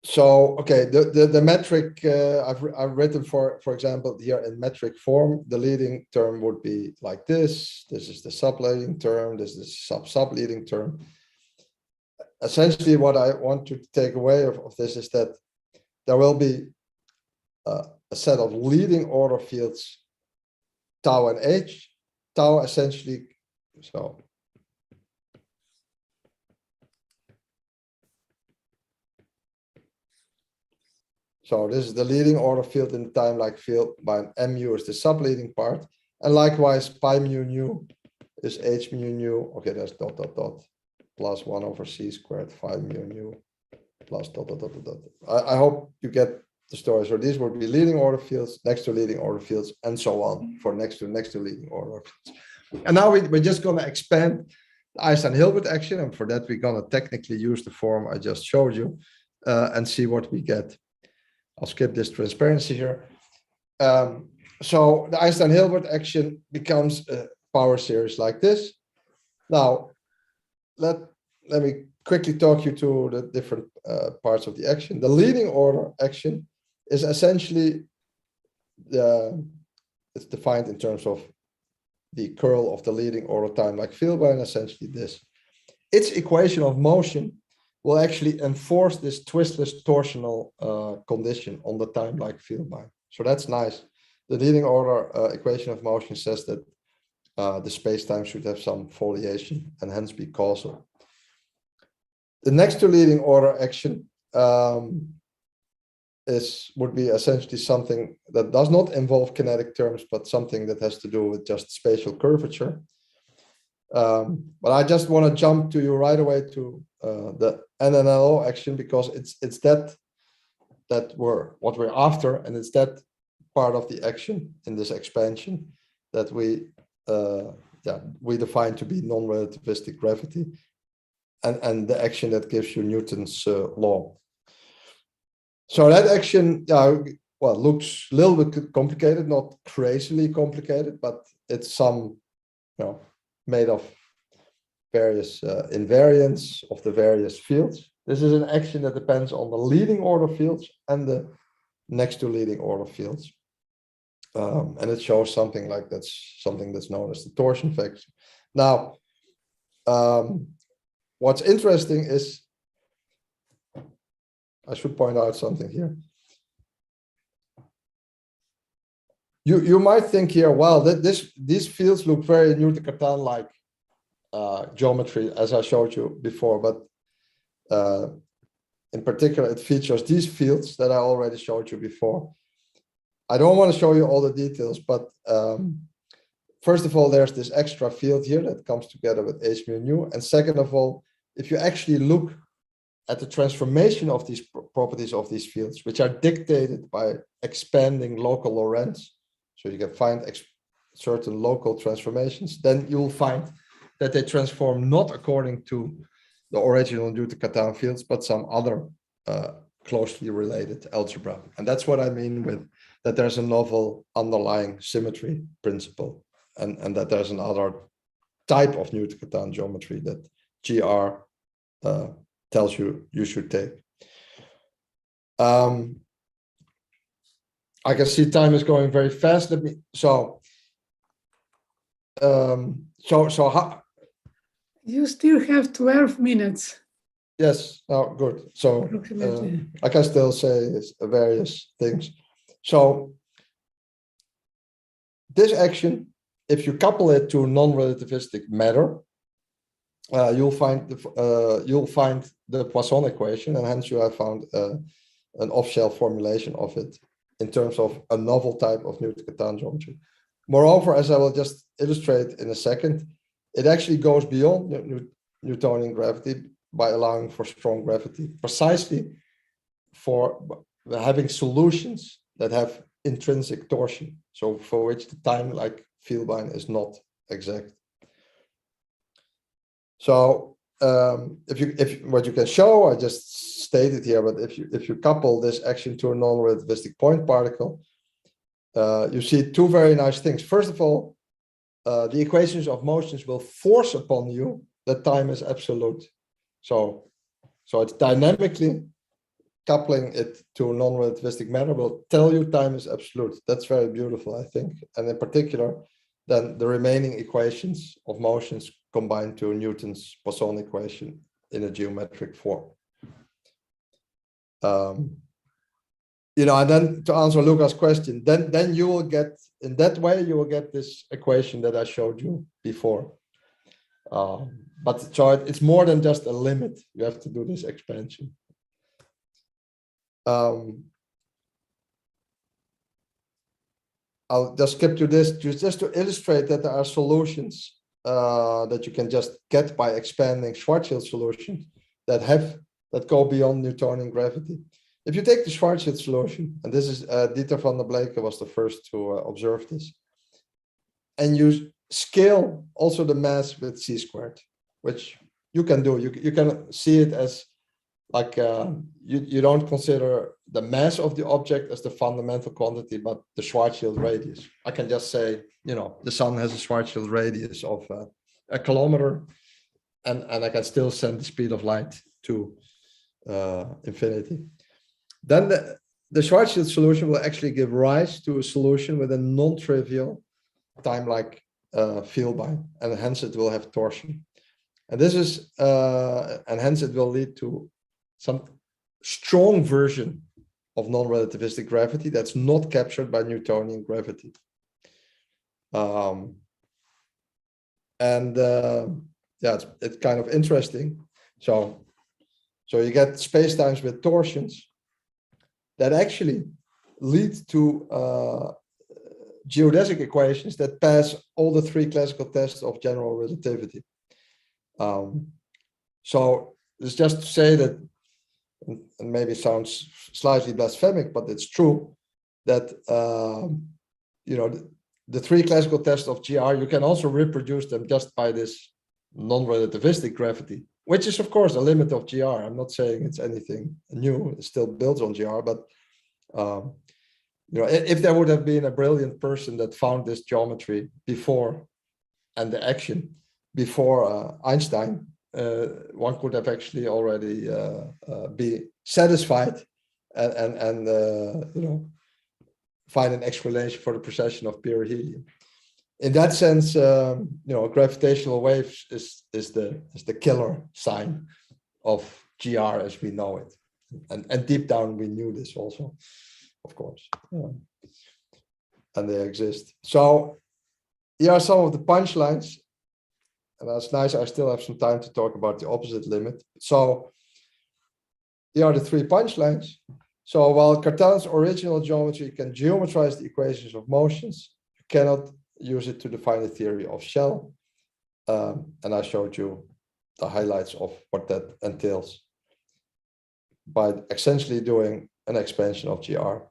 So okay, the metric I've written for example here in metric form, the leading term would be like this. This is the sub-leading term. This is the sub-leading term. Essentially, what I want to take away of this is that there will be a set of leading order fields, tau and h. Tau essentially, so this is the leading order field in the time-like field, by an mu is the sub-leading part, and likewise pi mu nu is h mu nu. Okay, that's dot dot dot plus 1 over c squared 5 mu nu plus dot dot dot dot. I hope you get the story. So these would be leading order fields, next to leading order fields, and so on for next to leading order fields. And now we're just going to expand the Einstein-Hilbert action, and for that we're going to technically use the form I just showed you and see what we get. I'll skip this transparency here. So the Einstein-Hilbert action becomes a power series like this. Now, let me quickly talk you through the different parts of the action. The leading order action is essentially it's defined in terms of the curl of the leading order time-like field by, and essentially this. Its equation of motion will actually enforce this twistless torsional condition on the time-like field by. So that's nice. the leading order equation of motion says that the space-time should have some foliation and hence be causal. The next to leading order action would be essentially something that does not involve kinetic terms, but something that has to do with just spatial curvature. But I just want to jump to you right away to the NNLO action, because it's that what we're after, and it's that part of the action in this expansion that we define to be non-relativistic gravity, and the action that gives you Newton's law. So that action, looks a little bit complicated, not crazily complicated, but it's made of various invariants of the various fields. This is an action that depends on the leading order fields and the next to leading order fields. And it shows something like that's known as the torsion fix. Now, what's interesting is, I should point out something here. You might think here, well, these fields look very Newton-Cartan-like geometry, as I showed you before, but in particular, it features these fields that I already showed you before. I don't want to show you all the details, but first of all, there's this extra field here that comes together with h mu nu. And second of all, if you actually look at the transformation of these properties of these fields, which are dictated by expanding local Lorentz, so you can find certain local transformations, then you'll find that they transform not according to the original Newton-Cartan fields, but some other closely related algebra. And that's what I mean with that there's a novel underlying symmetry principle, and that there's another type of Newton-Cartan geometry that GR tells you should take. I can see time is going very fast. So how? You still have 12 minutes. Yes, oh, good. So I can still say various things. So this action, if you couple it to non-relativistic matter, you'll find the Poisson equation, and hence you have found an off-shelf formulation of it in terms of a novel type of Newton-Cartan geometry. Moreover, as I will just illustrate in a second, it actually goes beyond Newtonian gravity by allowing for strong gravity, precisely for having solutions that have intrinsic torsion, so for which the time-like field line is not exact. So if what you can show, I just stated here, but if you couple this action to a non-relativistic point particle, you see two very nice things. First of all, the equations of motions will force upon you that time is absolute. So it's dynamically coupling it to non-relativistic matter will tell you time is absolute. That's very beautiful, I think. And in particular, then the remaining equations of motions combined to Newton's Poisson equation in a geometric form. And then to answer Luca's question, then you will get, in that way, you will get this equation that I showed you before. But so it's more than just a limit. You have to do this expansion. I'll just skip to this just to illustrate that there are solutions that you can just get by expanding Schwarzschild solutions that go beyond Newtonian gravity. If you take the Schwarzschild solution, and this is Dieter van der Bleke was the first to observe this, and you scale also the mass with c squared, which you can do. You can see it as like you don't consider the mass of the object as the fundamental quantity, but the Schwarzschild radius. I can just say, the sun has a Schwarzschild radius of a kilometer, and I can still send the speed of light to infinity. Then the Schwarzschild solution will actually give rise to a solution with a non-trivial time-like field line, and hence it will have torsion. And this is, and hence it will lead to some strong version of non-relativistic gravity that's not captured by Newtonian gravity. Yeah, it's kind of interesting. So you get spacetimes with torsions that actually lead to geodesic equations that pass all the three classical tests of general relativity. So it's just to say that, and maybe sounds slightly blasphemic, but it's true that the three classical tests of GR, you can also reproduce them just by this non-relativistic gravity, which is of course a limit of GR. I'm not saying it's anything new; it still builds on GR, but if there would have been a brilliant person that found this geometry before and the action before Einstein, one could have actually already be satisfied and find an explanation for the precession of perihelion. In that sense, gravitational waves is the killer sign of GR as we know it, and deep down we knew this also, of course, and they exist. So here are some of the punchlines. And that's nice. I still have some time to talk about the opposite limit. So here are the three punchlines. So while Carton's original geometry can geometrize the equations of motions, you cannot use it to define the theory of shell. And I showed you the highlights of what that entails by essentially doing an expansion of GR.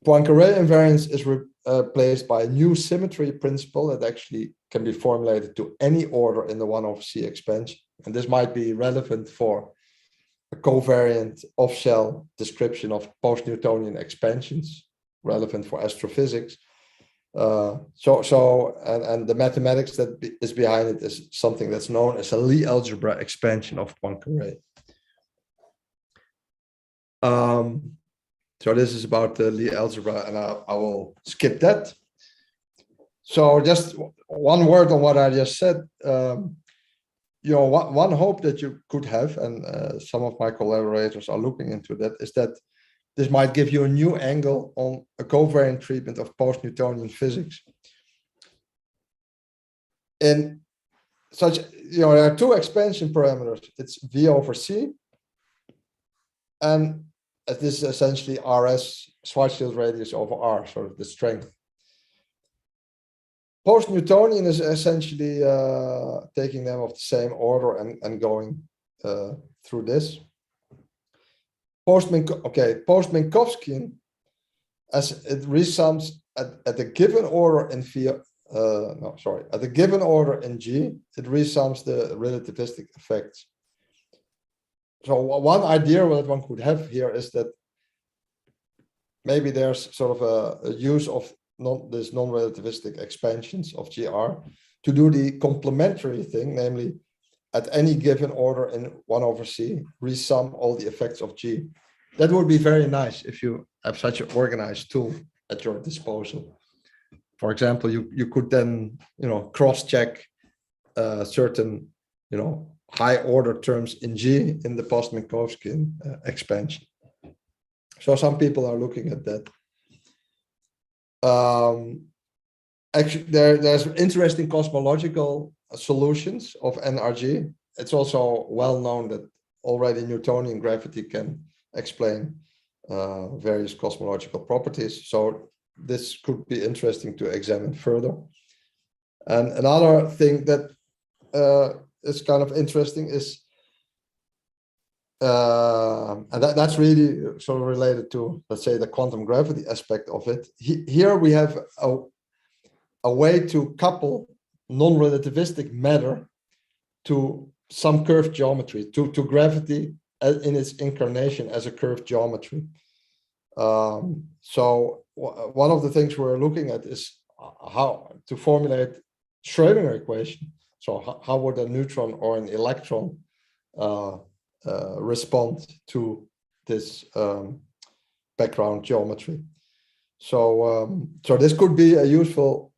Poincare invariance is replaced by a new symmetry principle that actually can be formulated to any order in the 1/c expansion. And this might be relevant for a covariant off-shell description of post-Newtonian expansions, relevant for astrophysics. And the mathematics that is behind it is something that's known as a Lie algebra expansion of Poincare. So this is about the Lie algebra, and I will skip that. So just one word on what I just said. One hope that you could have, and some of my collaborators are looking into that, is that this might give you a new angle on a covariant treatment of post-Newtonian physics. In such, there are two expansion parameters. It's V over C, and this is essentially RS, Schwarzschild radius over R, sort of the strength. Post-Newtonian is essentially taking them of the same order and going through this. Post-Minkowskian, as it resums at a given order in at a given order in G, it resums the relativistic effects. So one idea that one could have here is that maybe there's sort of a use of this non-relativistic expansions of GR to do the complementary thing, namely at any given order in 1/c, resum all the effects of G. That would be very nice if you have such an organized tool at your disposal. For example, you could then cross-check certain high order terms in G in the post-Minkowskian expansion. So some people are looking at that. Actually, there's interesting cosmological solutions of NRG. It's also well known that already Newtonian gravity can explain various cosmological properties. So this could be interesting to examine further. And another thing that is kind of interesting is, and that's really sort of related to, let's say, the quantum gravity aspect of it. Here we have a way to couple non-relativistic matter to some curved geometry, to gravity in its incarnation as a curved geometry. So one of the things we're looking at is how to formulate Schrödinger equation. So how would a neutron or an electron respond to this background geometry? So this could be a useful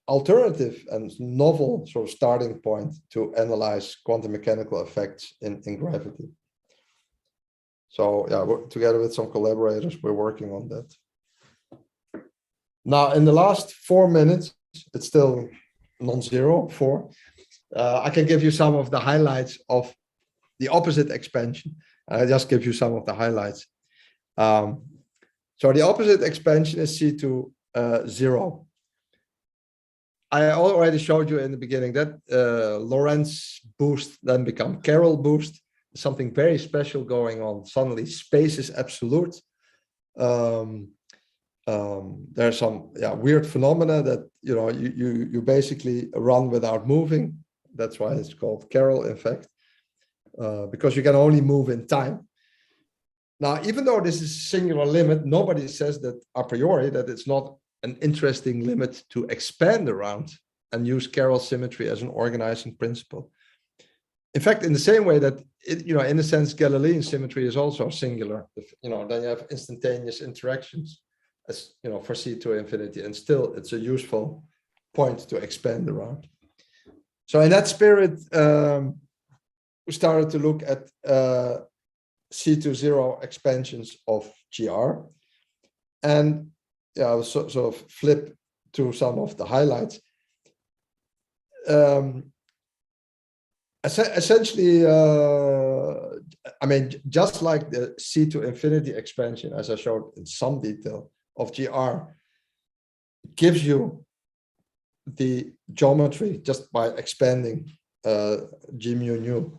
alternative and novel sort of starting point to analyze quantum mechanical effects in gravity. So yeah, together with some collaborators, we're working on that. Now, in the last 4 minutes, it's still non-zero, 4. I can give you some of the highlights of the opposite expansion. I just give you some of the highlights. So the opposite expansion is C to 0. I already showed you in the beginning that Lorentz boost then become Carroll boost. Something very special going on. Suddenly space is absolute. There's some weird phenomena that you basically run without moving. That's why it's called Carroll effect, because you can only move in time. Now, even though this is a singular limit, nobody says that a priori that it's not an interesting limit to expand around and use Carroll symmetry as an organizing principle. In fact, in the same way that in a sense, Galilean symmetry is also singular. Then you have instantaneous interactions, as for C to infinity, and still it's a useful point to expand around. So in that spirit, we started to look at C to 0 expansions of GR, and I was sort of flip to some of the highlights. Essentially, I mean, just like the C to infinity expansion, as I showed in some detail of GR, gives you the geometry just by expanding G mu nu.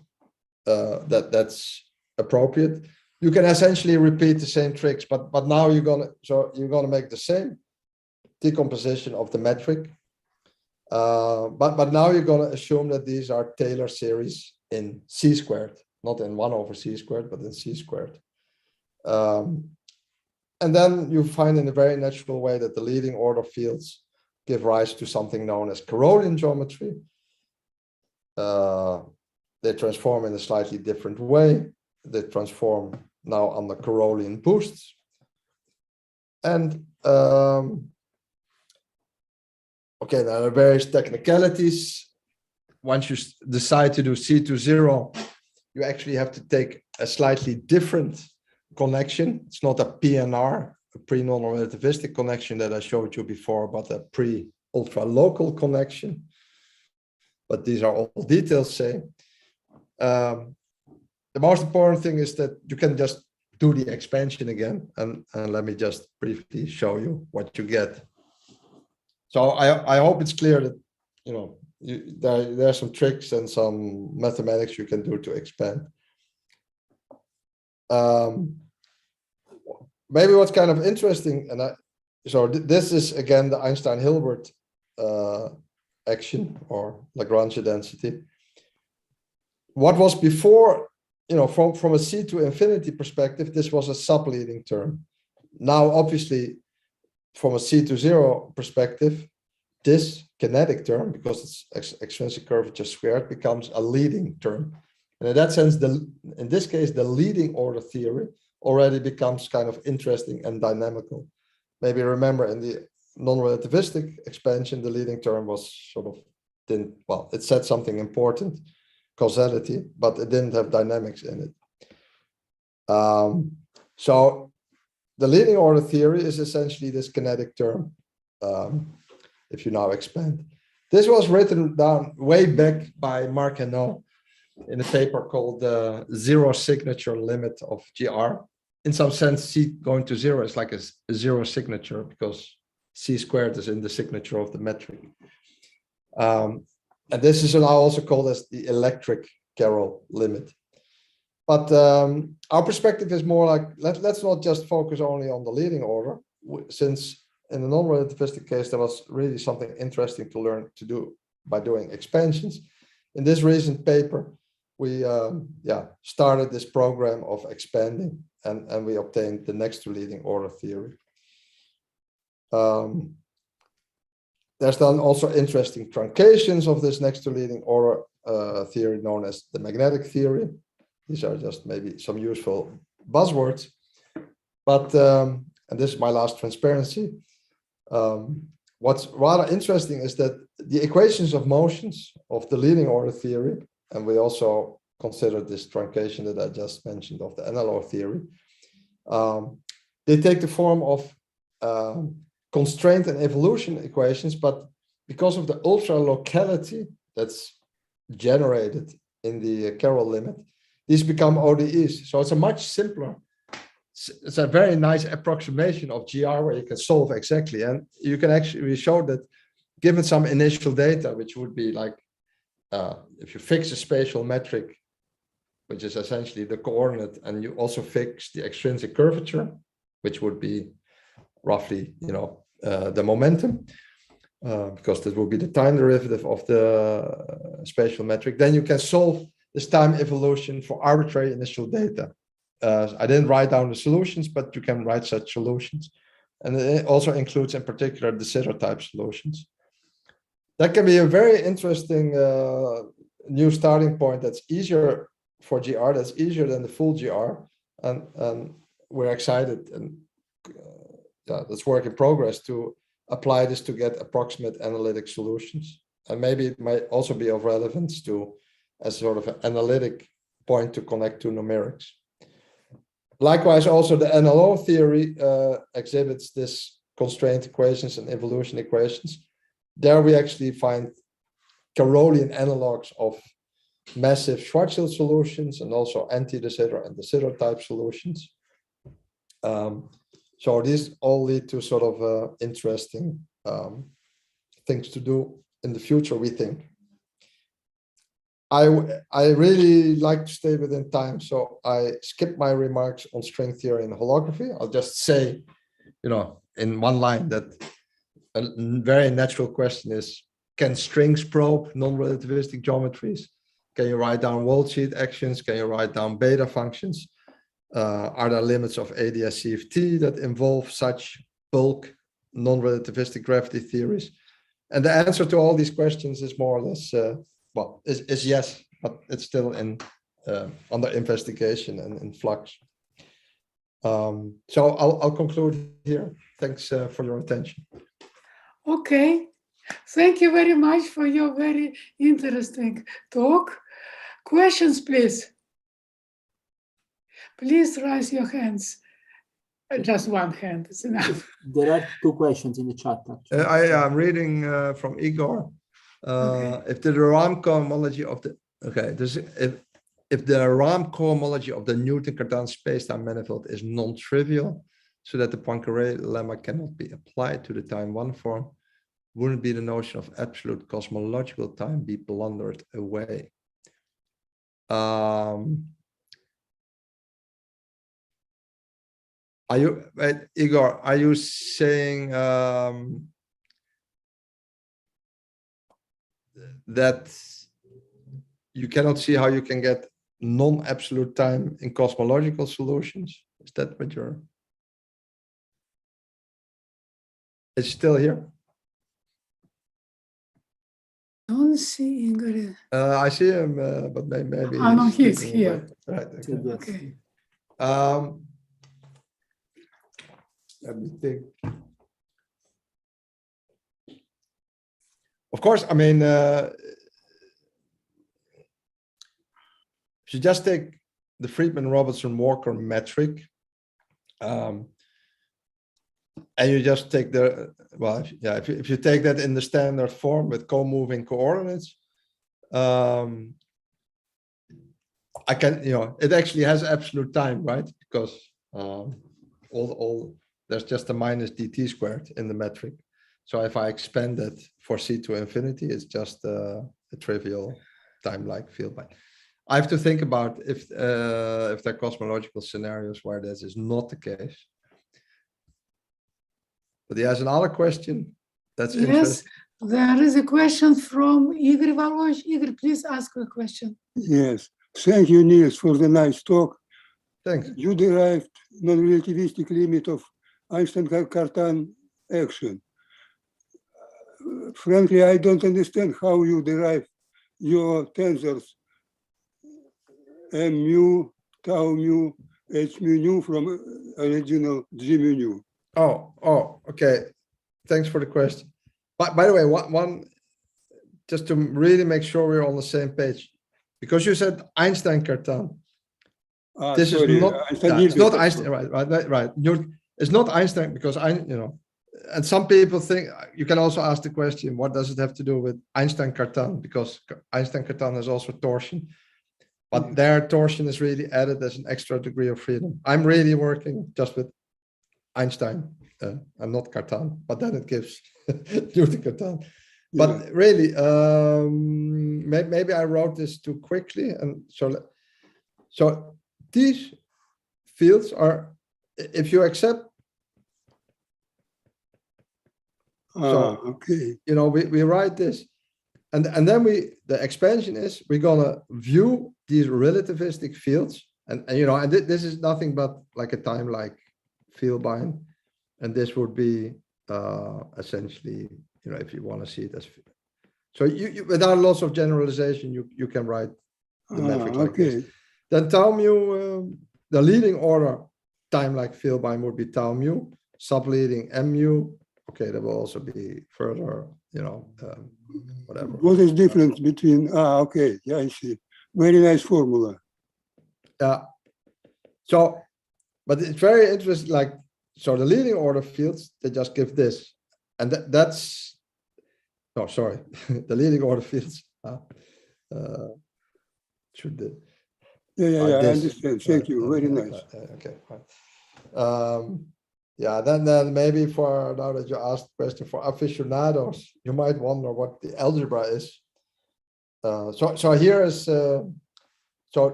That's appropriate. You can essentially repeat the same tricks, but now you're gonna make the same decomposition of the metric. But now you're going to assume that these are Taylor series in C squared, not in 1 over C squared, but in C squared. And then you find in a very natural way that the leading order fields give rise to something known as Carolian geometry. They transform in a slightly different way. They transform now under Carolian boosts. And okay, there are various technicalities. Once you decide to do C to 0, you actually have to take a slightly different connection. It's not a PNR, a pre-non-relativistic connection that I showed you before, but a pre-ultra-local connection. But these are all details, say. The most important thing is that you can just do the expansion again, and let me just briefly show you what you get. So I hope it's clear that there are some tricks and some mathematics you can do to expand. Maybe what's kind of interesting, so this is again the Einstein-Hilbert action or Lagrange density. What was before, from a C to infinity perspective, this was a subleading term. Now, obviously, from a C to 0 perspective, this kinetic term, because it's extrinsic curvature squared, becomes a leading term. And in that sense, in this case, the leading order theory already becomes kind of interesting and dynamical. Maybe remember in the non-relativistic expansion, the leading term was it said something important, causality, but it didn't have dynamics in it. So the leading order theory is essentially this kinetic term, if you now expand. This was written down way back by Mark Henault in a paper called the Zero Signature Limit of GR. In some sense, C going to 0 is like a zero signature because C squared is in the signature of the metric. And this is now also called as the electric Carroll limit. But our perspective is more like, let's not just focus only on the leading order, since in the non-relativistic case, there was really something interesting to learn to do by doing expansions. In this recent paper, we started this program of expanding, and we obtained the next to leading order theory. There's then also interesting truncations of this next to leading order theory known as the magnetic theory. These are just maybe some useful buzzwords. But, and this is my last transparency. What's rather interesting is that the equations of motions of the leading order theory, and we also consider this truncation that I just mentioned of the NLO theory. They take the form of constraint and evolution equations, but because of the ultra locality that's generated in the Carroll limit, these become ODEs. So it's a much simpler, it's a very nice approximation of GR where you can solve exactly. And you can actually show that given some initial data, which would be like, if you fix a spatial metric, which is essentially the coordinate, and you also fix the extrinsic curvature, which would be roughly, the momentum, because that will be the time derivative of the spatial metric, then you can solve this time evolution for arbitrary initial data. I didn't write down the solutions, but you can write such solutions. And it also includes in particular the Sitter type solutions. That can be a very interesting new starting point that's easier for GR, that's easier than the full GR. And we're excited, and that's work in progress to apply this to get approximate analytic solutions. And maybe it might also be of relevance to as sort of an analytic point to connect to numerics. Likewise, also the NLO theory exhibits this constraint equations and evolution equations. There we actually find Carrollian analogs of massive Schwarzschild solutions and also anti-de Sitter and de Sitter type solutions. So these all lead to sort of interesting things to do in the future, we think. I really like to stay within time, so I skip my remarks on string theory and holography. I'll just say, in one line that a very natural question is, can strings probe non-relativistic geometries? Can you write down worldsheet actions? Can you write down beta functions? Are there limits of ADS-CFT that involve such bulk non-relativistic gravity theories? And the answer to all these questions is more or less, is yes, but it's still in under investigation and in flux. So I'll conclude here. Thanks for your attention. Okay. Thank you very much for your very interesting talk. Questions, please. Please raise your hands. Just one hand is enough. There are two questions in the chat. I am reading from Igor. Okay. If the RAM cohomology of the if the RAM cohomology of the Newton-Cartan spacetime manifold is non-trivial, so that the Poincaré lemma cannot be applied to the time one form, wouldn't be the notion of absolute cosmological time be blundered away? Are you, Igor, are you saying that you cannot see how you can get non-absolute time in cosmological solutions? Is that what you're... It's still here? Don't see Igor. I see him, but maybe... Oh, no, he's sleeping here. away. Right, okay. Okay. Let me think. Of course, I mean, if you just take the Friedman-Robertson-Walker metric, and you just take the, well, if you take that in the standard form with co-moving coordinates, I can, it actually has absolute time, right? Because there's just a minus dt squared in the metric. So if I expand it for C to infinity, it's just a trivial time-like field. But I have to think about if there are cosmological scenarios where this is not the case. But he has another question. That's interesting. Yes, there is a question from Igor Valoj. Igor, please ask a question. Yes. Thank you, Niels, for the nice talk. Thanks. You derived non-relativistic limit of Einstein-Cartan action. Frankly, I don't understand how you derive your tensors m mu, tau mu, h mu nu from original g mu nu. Oh, okay. Thanks for the question. By the way, one just to really make sure we're on the same page, because you said Einstein Carton. Ah, This sorry, is not, Einstein it's not Hilbert. Einstein, right. It's not Einstein because and some people think, you can also ask the question, what does it have to do with Einstein Carton? Because Einstein Carton is also torsion, but their torsion is really added as an extra degree of freedom. I'm really working just with Einstein and not Carton, but then it gives Newton Carton. But really, maybe I wrote this too quickly, and so these fields are, if you accept. Okay. We write this, and then the expansion is we're gonna view these relativistic fields, and this is nothing but like a time-like field bind, and this would be essentially, if you want to see it as, so you without lots of generalization, you can write the metric like this. Then tau mu, the leading order time-like field bind would be tau mu, subleading mu. Okay, there will also be further, whatever. What is difference between, okay, yeah, I see. Very nice formula. Yeah. So, but it's very interesting, so the leading order fields, they just give this. And that's, no, sorry, the leading order fields should the. Yeah, I understand. Thank you. Very nice. Okay, fine. Then maybe for, now that you asked the question, for aficionados, you might wonder what the algebra is. So here is, so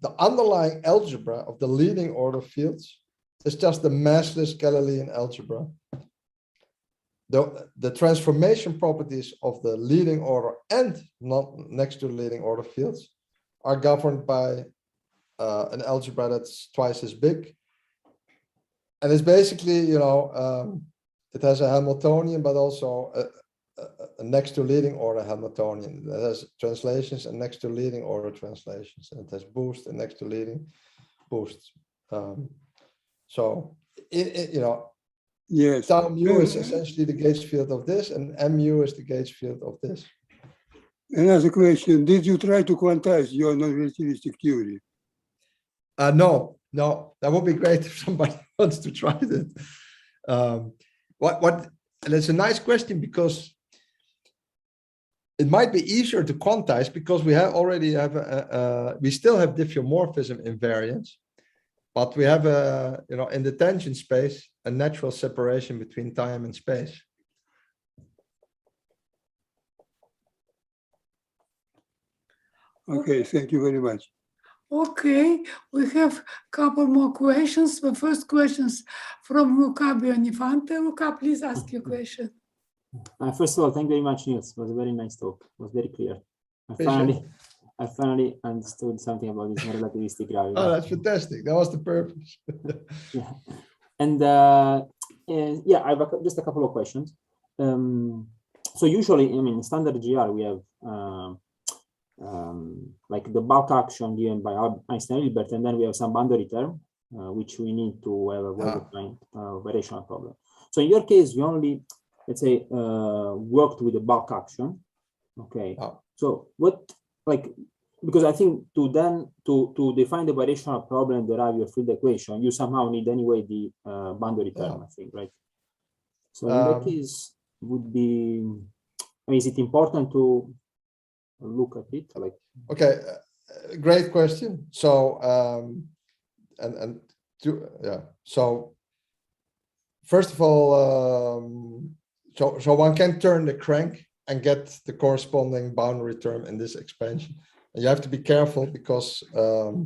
the underlying algebra of the leading order fields is just the massless Galilean algebra. The transformation properties of the leading order and not next to the leading order fields are governed by an algebra that's twice as big. And it's basically, it has a Hamiltonian, but also a next to leading order Hamiltonian. It has translations and next to leading order translations. And it has boost and next to leading boosts. So, yes. Tau mu is essentially the gauge field of this, and mu is the gauge field of this. Another question, did you try to quantize your non-relativistic theory? No, that would be great if somebody wants to try it. And it's a nice question because it might be easier to quantize because we we still have diffeomorphism invariance, but we have in the tangent space, a natural separation between time and space. Okay, thank you very much. Okay, we have a couple more questions. The first questions from Luca Bionifante. Luca, please ask your question. First of all, thank you very much, Niels. It was a very nice talk. It was very clear. I finally understood something about this relativistic gravity. Oh, that's fantastic. That was the purpose. Yeah. And yeah, I have just a couple of questions. So usually, in standard GR, we have like the bulk action given by Einstein Hilbert, and then we have some boundary term, which we need to have a well-defined variational problem. So in your case, we only, let's say, worked with the bulk action. Okay. So what, because I think to define the variational problem and derive your field equation, you somehow need anyway the boundary term, I think, right? So in that case, would be, is it important to look at it? Okay, great question. So so first of all, so one can turn the crank and get the corresponding boundary term in this expansion. And you have to be careful because so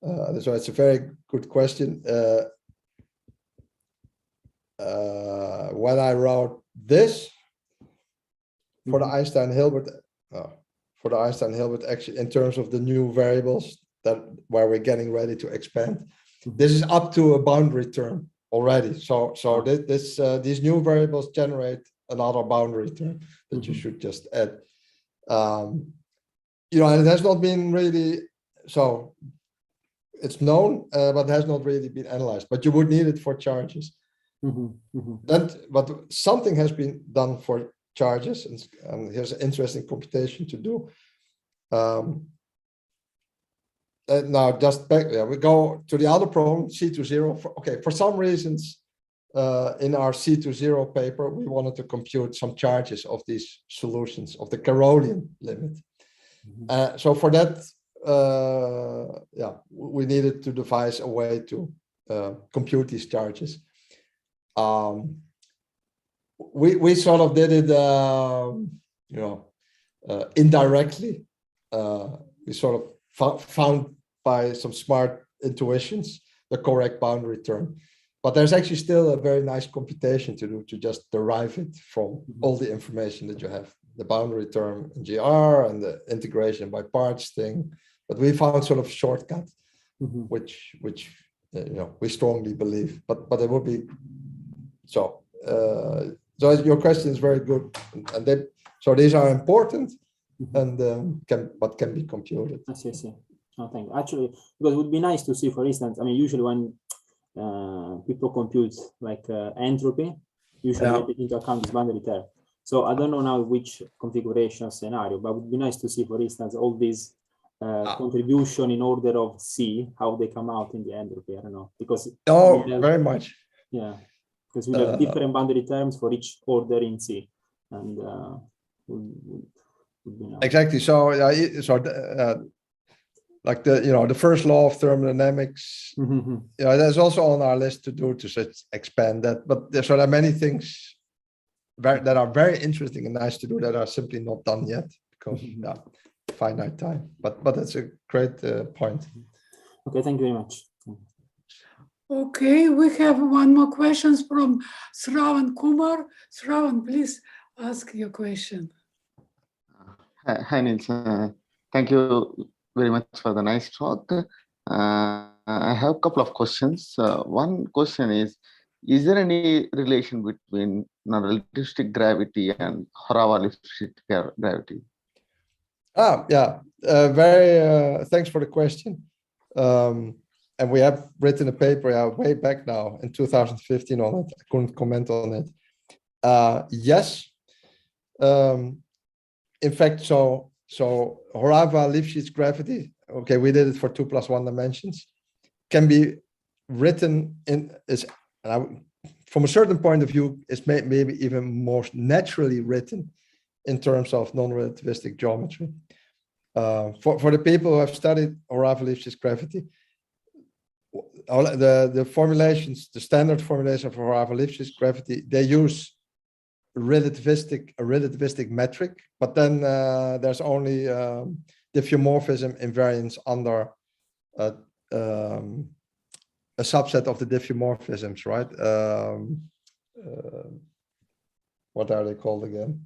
it's a very good question. When I wrote this for the Einstein Hilbert, actually in terms of the new variables where we're getting ready to expand, this is up to a boundary term already. So these new variables generate another boundary term that you should just add. And it has not been really, so it's known, but has not really been analyzed. But you would need it for charges. But something has been done for charges, and here's an interesting computation to do. now just back, yeah, we go to the other problem, C20. Okay, for some reasons, in our C20 paper, we wanted to compute some charges of these solutions of the Carolian limit. So for that, yeah, we needed to devise a way to compute these charges. We sort of did it, you know, indirectly. We sort of found by some smart intuitions the correct boundary term. But there's actually still a very nice computation to do to just derive it from all the information that you have, the boundary term in GR and the integration by parts thing. But we found sort of shortcut, which you know, we strongly believe. But it would be so. So your question is very good, and then so these are important and can be computed. I see. Oh, thank you. Actually, because it would be nice to see, for instance, I mean, usually when people compute like entropy, usually take into account this boundary term. So I don't know now which configuration scenario, but it would be nice to see, for instance, all these contribution in order of C, how they come out in the entropy. I don't know, because very much. Yeah, because we have different boundary terms for each order in C, and would be nice. Exactly. So like the first law of thermodynamics, there's also on our list to do to expand that. But there are many things that are very interesting and nice to do that are simply not done yet because finite time. But that's a great point. Okay, thank you very much. Okay, we have one more question from Shravan Kumar. Shravan, please ask your question. Hi, Niels. Thank you very much for the nice talk. I have a couple of questions. One question is there any relation between relativistic gravity and Horrorless gravity? Very thanks for the question. And we have written a paper way back now in 2015 on it. I couldn't comment on it. Yes. In fact, so Horrorless gravity, okay, we did it for 2 + 1 dimensions, can be written from a certain point of view, is maybe even more naturally written in terms of non-relativistic geometry. For the people who have studied Horrorless gravity, the formulations, the standard formulation for Horrorless gravity, they use a relativistic metric, but then there's only diffeomorphism invariance under a subset of the diffeomorphisms, right? What are they called again?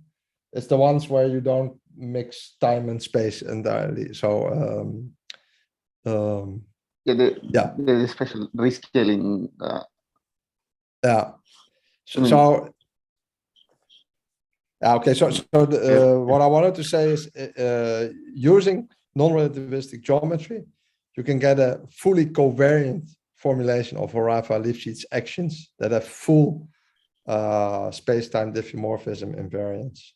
It's the ones where you don't mix time and space entirely. So there's a special rescaling. Okay, so what I wanted to say is using non-relativistic geometry, you can get a fully covariant formulation of Horrorless actions that have full space-time diffeomorphism invariance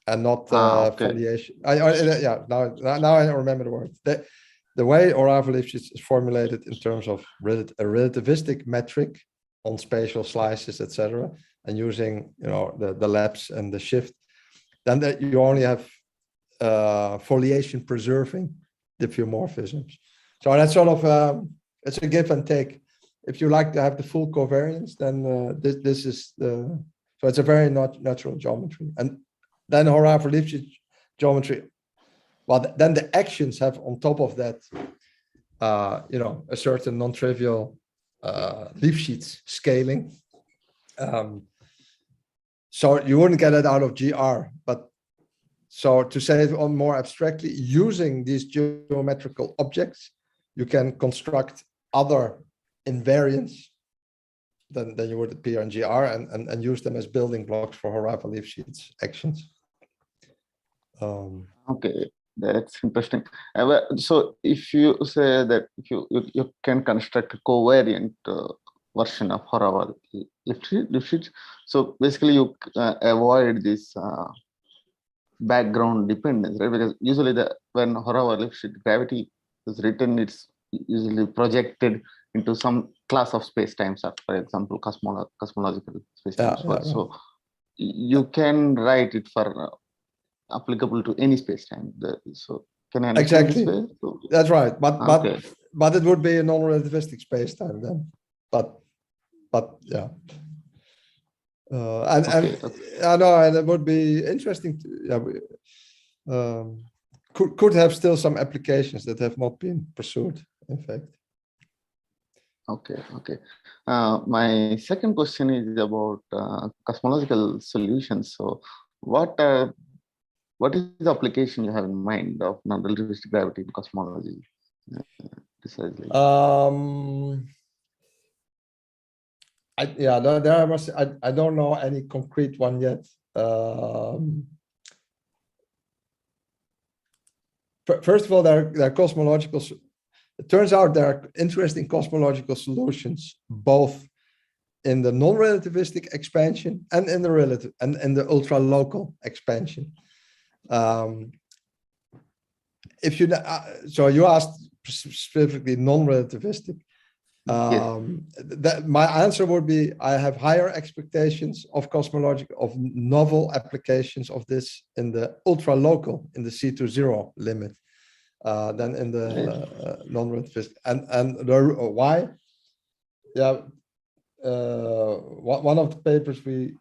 and not foliation. Now I remember the word. The way Horrorless is formulated in terms of a relativistic metric on spatial slices, etc., and using the lapse and the shift, then you only have foliation preserving diffeomorphisms. So that's sort of it's a give and take. If you like to have the full covariance, then this is so it's a very natural geometry. And then Horrorless geometry, well, then the actions have on top of that, a certain non-trivial Lifshitz scaling. So you wouldn't get it out of GR, but so to say it on more abstractly, using these geometrical objects, you can construct other invariants than you would appear in GR and use them as building blocks for Horrorless actions. Okay, that's interesting. So if you say that if you can construct a covariant version of Horrorless, so basically you avoid this background dependence, right? Because usually when Horrorless gravity is written, it's usually projected into some class of space-times, for example, cosmological space-times. Yeah, So you can write it for applicable to any space-time. So can I understand exactly. this way? So, That's right. okay. But it would be a non-relativistic space-time then. But yeah. And I know, and it would be interesting to, could have still some applications that have not been pursued, in fact. Okay. My second question is about cosmological solutions. So what is the application you have in mind of non-relativistic gravity in cosmology? Precisely. I don't know any concrete one yet. First of all, there are cosmological. It turns out there are interesting cosmological solutions both in the non-relativistic expansion and in the relative and in the ultra-local expansion. If you so you asked specifically non-relativistic. That my answer would be I have higher expectations of novel applications of this in the ultra-local, in the C20 limit, than in the non-relativistic. And why? Yeah, one of the papers we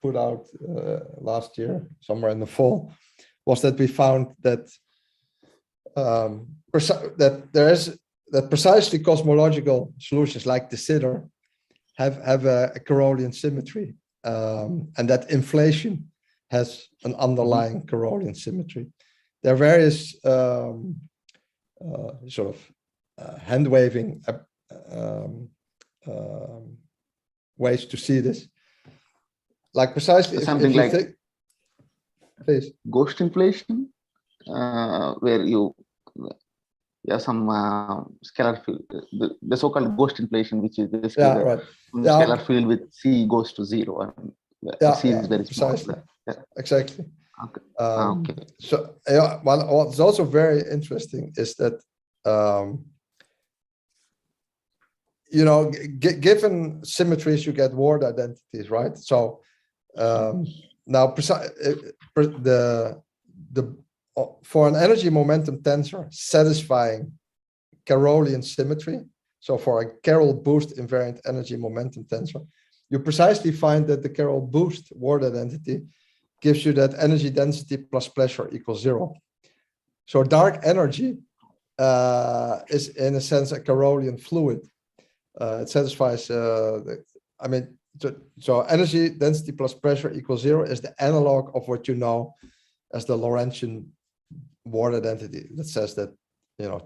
put out last year, somewhere in the fall, was that we found that that precisely cosmological solutions like de Sitter have a Carolian symmetry, and that inflation has an underlying Carolian symmetry. There are various sort of hand-waving ways to see this. Like precisely something if you like think, please. Ghost inflation, where you have some scalar field, the so-called ghost inflation, which is basically scalar field with C goes to 0 and C is very precisely. small. Exactly. Okay. So what's also very interesting is that given symmetries, you get word identities, right? So now for an energy momentum tensor satisfying Carolian symmetry, so for a Carroll boost invariant energy momentum tensor, you precisely find that the Carroll boost word identity gives you that energy density plus pressure equals 0. So dark energy is in a sense a Carolian fluid. It satisfies so energy density plus pressure equals 0 is the analog of what you know as the Lorentzian word identity that says that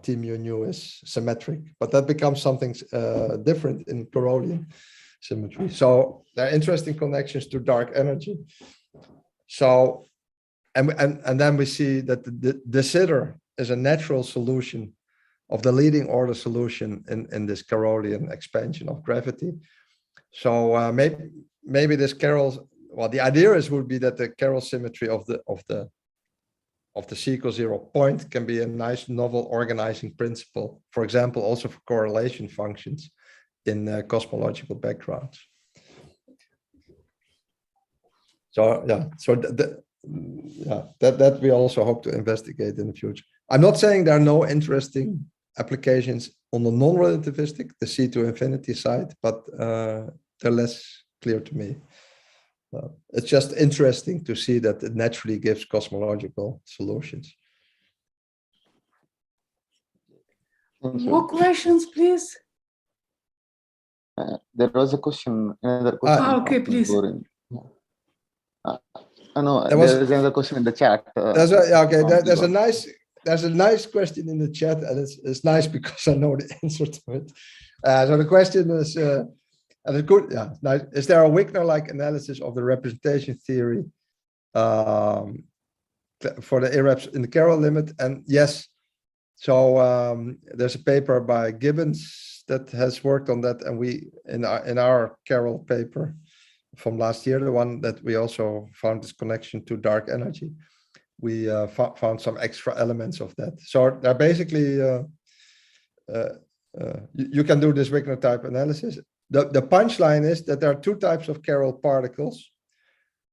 T mu nu is symmetric, but that becomes something different in Carolian symmetry. So there are interesting connections to dark energy. So and then we see that the de Sitter is a natural solution of the leading order solution in this Carolian expansion of gravity. So maybe this Carroll, well, the idea would be that the Carroll symmetry of the C equals 0 point can be a nice novel organizing principle, for example, also for correlation functions in cosmological backgrounds. So that we also hope to investigate in the future. I'm not saying there are no interesting applications on the non-relativistic, the C to infinity side, but they're less clear to me. It's just interesting to see that it naturally gives cosmological solutions. More questions, please. There was a question, another question. Okay, please. No, there is another question in the chat. There's a nice question in the chat, and it's nice because I know the answer to it. So the question is, and it's good, nice. Is there a Wigner-like analysis of the representation theory for the irreps in the Carroll limit? And yes, so there's a paper by Gibbons that has worked on that, and we in our Carroll paper from last year, the one that we also found this connection to dark energy, we found some extra elements of that. So they're basically you can do this Wigner type analysis. The punchline is that there are two types of chiral particles.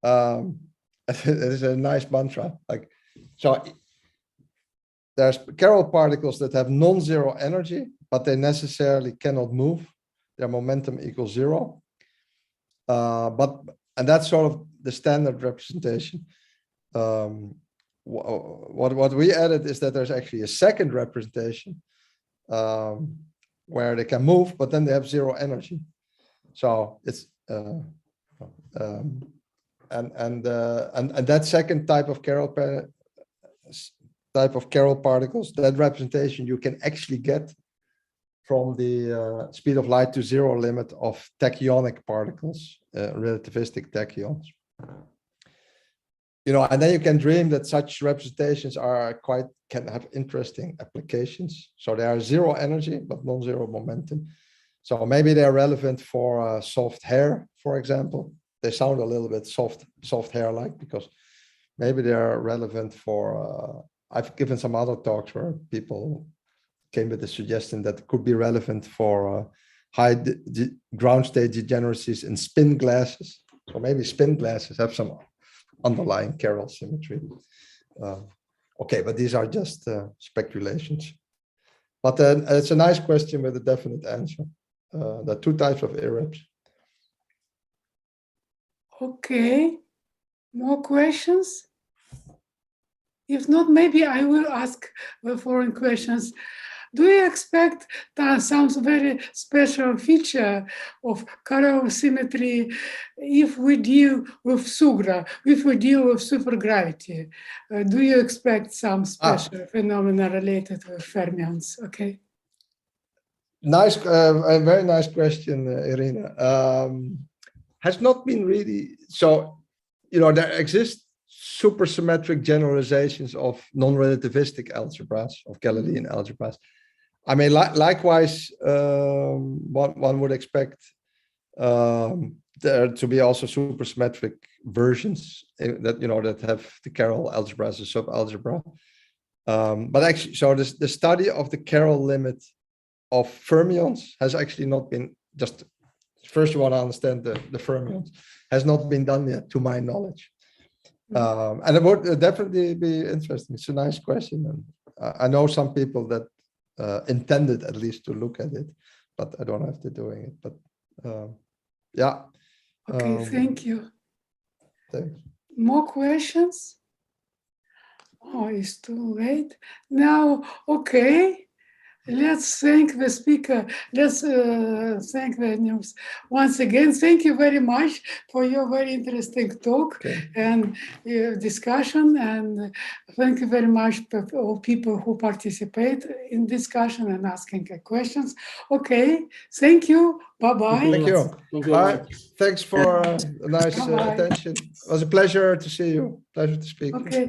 It is a nice mantra. Like, so there's chiral particles that have non-zero energy, but they necessarily cannot move. Their momentum equals 0. And that's sort of the standard representation. What we added is that there's actually a second representation where they can move, but then they have 0 energy. So it's and that second type of chiral particles, that representation you can actually get from the speed of light to 0 limit of tachyonic particles, relativistic tachyons. You know, and then you can dream that such representations can have interesting applications. So they are 0 energy, but non-zero momentum. So maybe they're relevant for soft hair, for example. They sound a little bit soft hair-like, because maybe they're relevant for, I've given some other talks where people came with the suggestion that it could be relevant for high ground state degeneracies in spin glasses. So maybe spin glasses have some underlying chiral symmetry. Okay, but these are just speculations. But then it's a nice question with a definite answer. There are two types of irreps. Okay, more questions? If not, maybe I will ask the foreign questions. Do you expect some very special feature of chiral symmetry if we deal with SUGRA, if we deal with supergravity? Do you expect some special phenomena related with fermions? Okay. Nice, a very nice question, Irina. Has not been really, so, you know, there exist supersymmetric generalizations of non-relativistic algebras, of Galilean algebras. I mean, likewise, one would expect there to be also supersymmetric versions that, you know, that have the chiral algebra as a subalgebra. But actually, so the study of the chiral limit of fermions has actually not been, just first you want to understand the fermions, has not been done yet, to my knowledge. And it would definitely be interesting. It's a nice question. And I know some people that intended at least to look at it, but I don't have to doing it. But yeah. Okay, thank you. Thanks. More questions? Oh, it's too late. Now, okay. Let's thank the speaker. Let's thank the news once again. Thank you very much for your very interesting talk and discussion. And thank you very much for all people who participate in discussion and asking questions. Okay, thank you. Bye-bye. Thank you. Thank you. Bye. Thanks for a nice attention. It was a pleasure to see you. Pleasure to speak. Okay.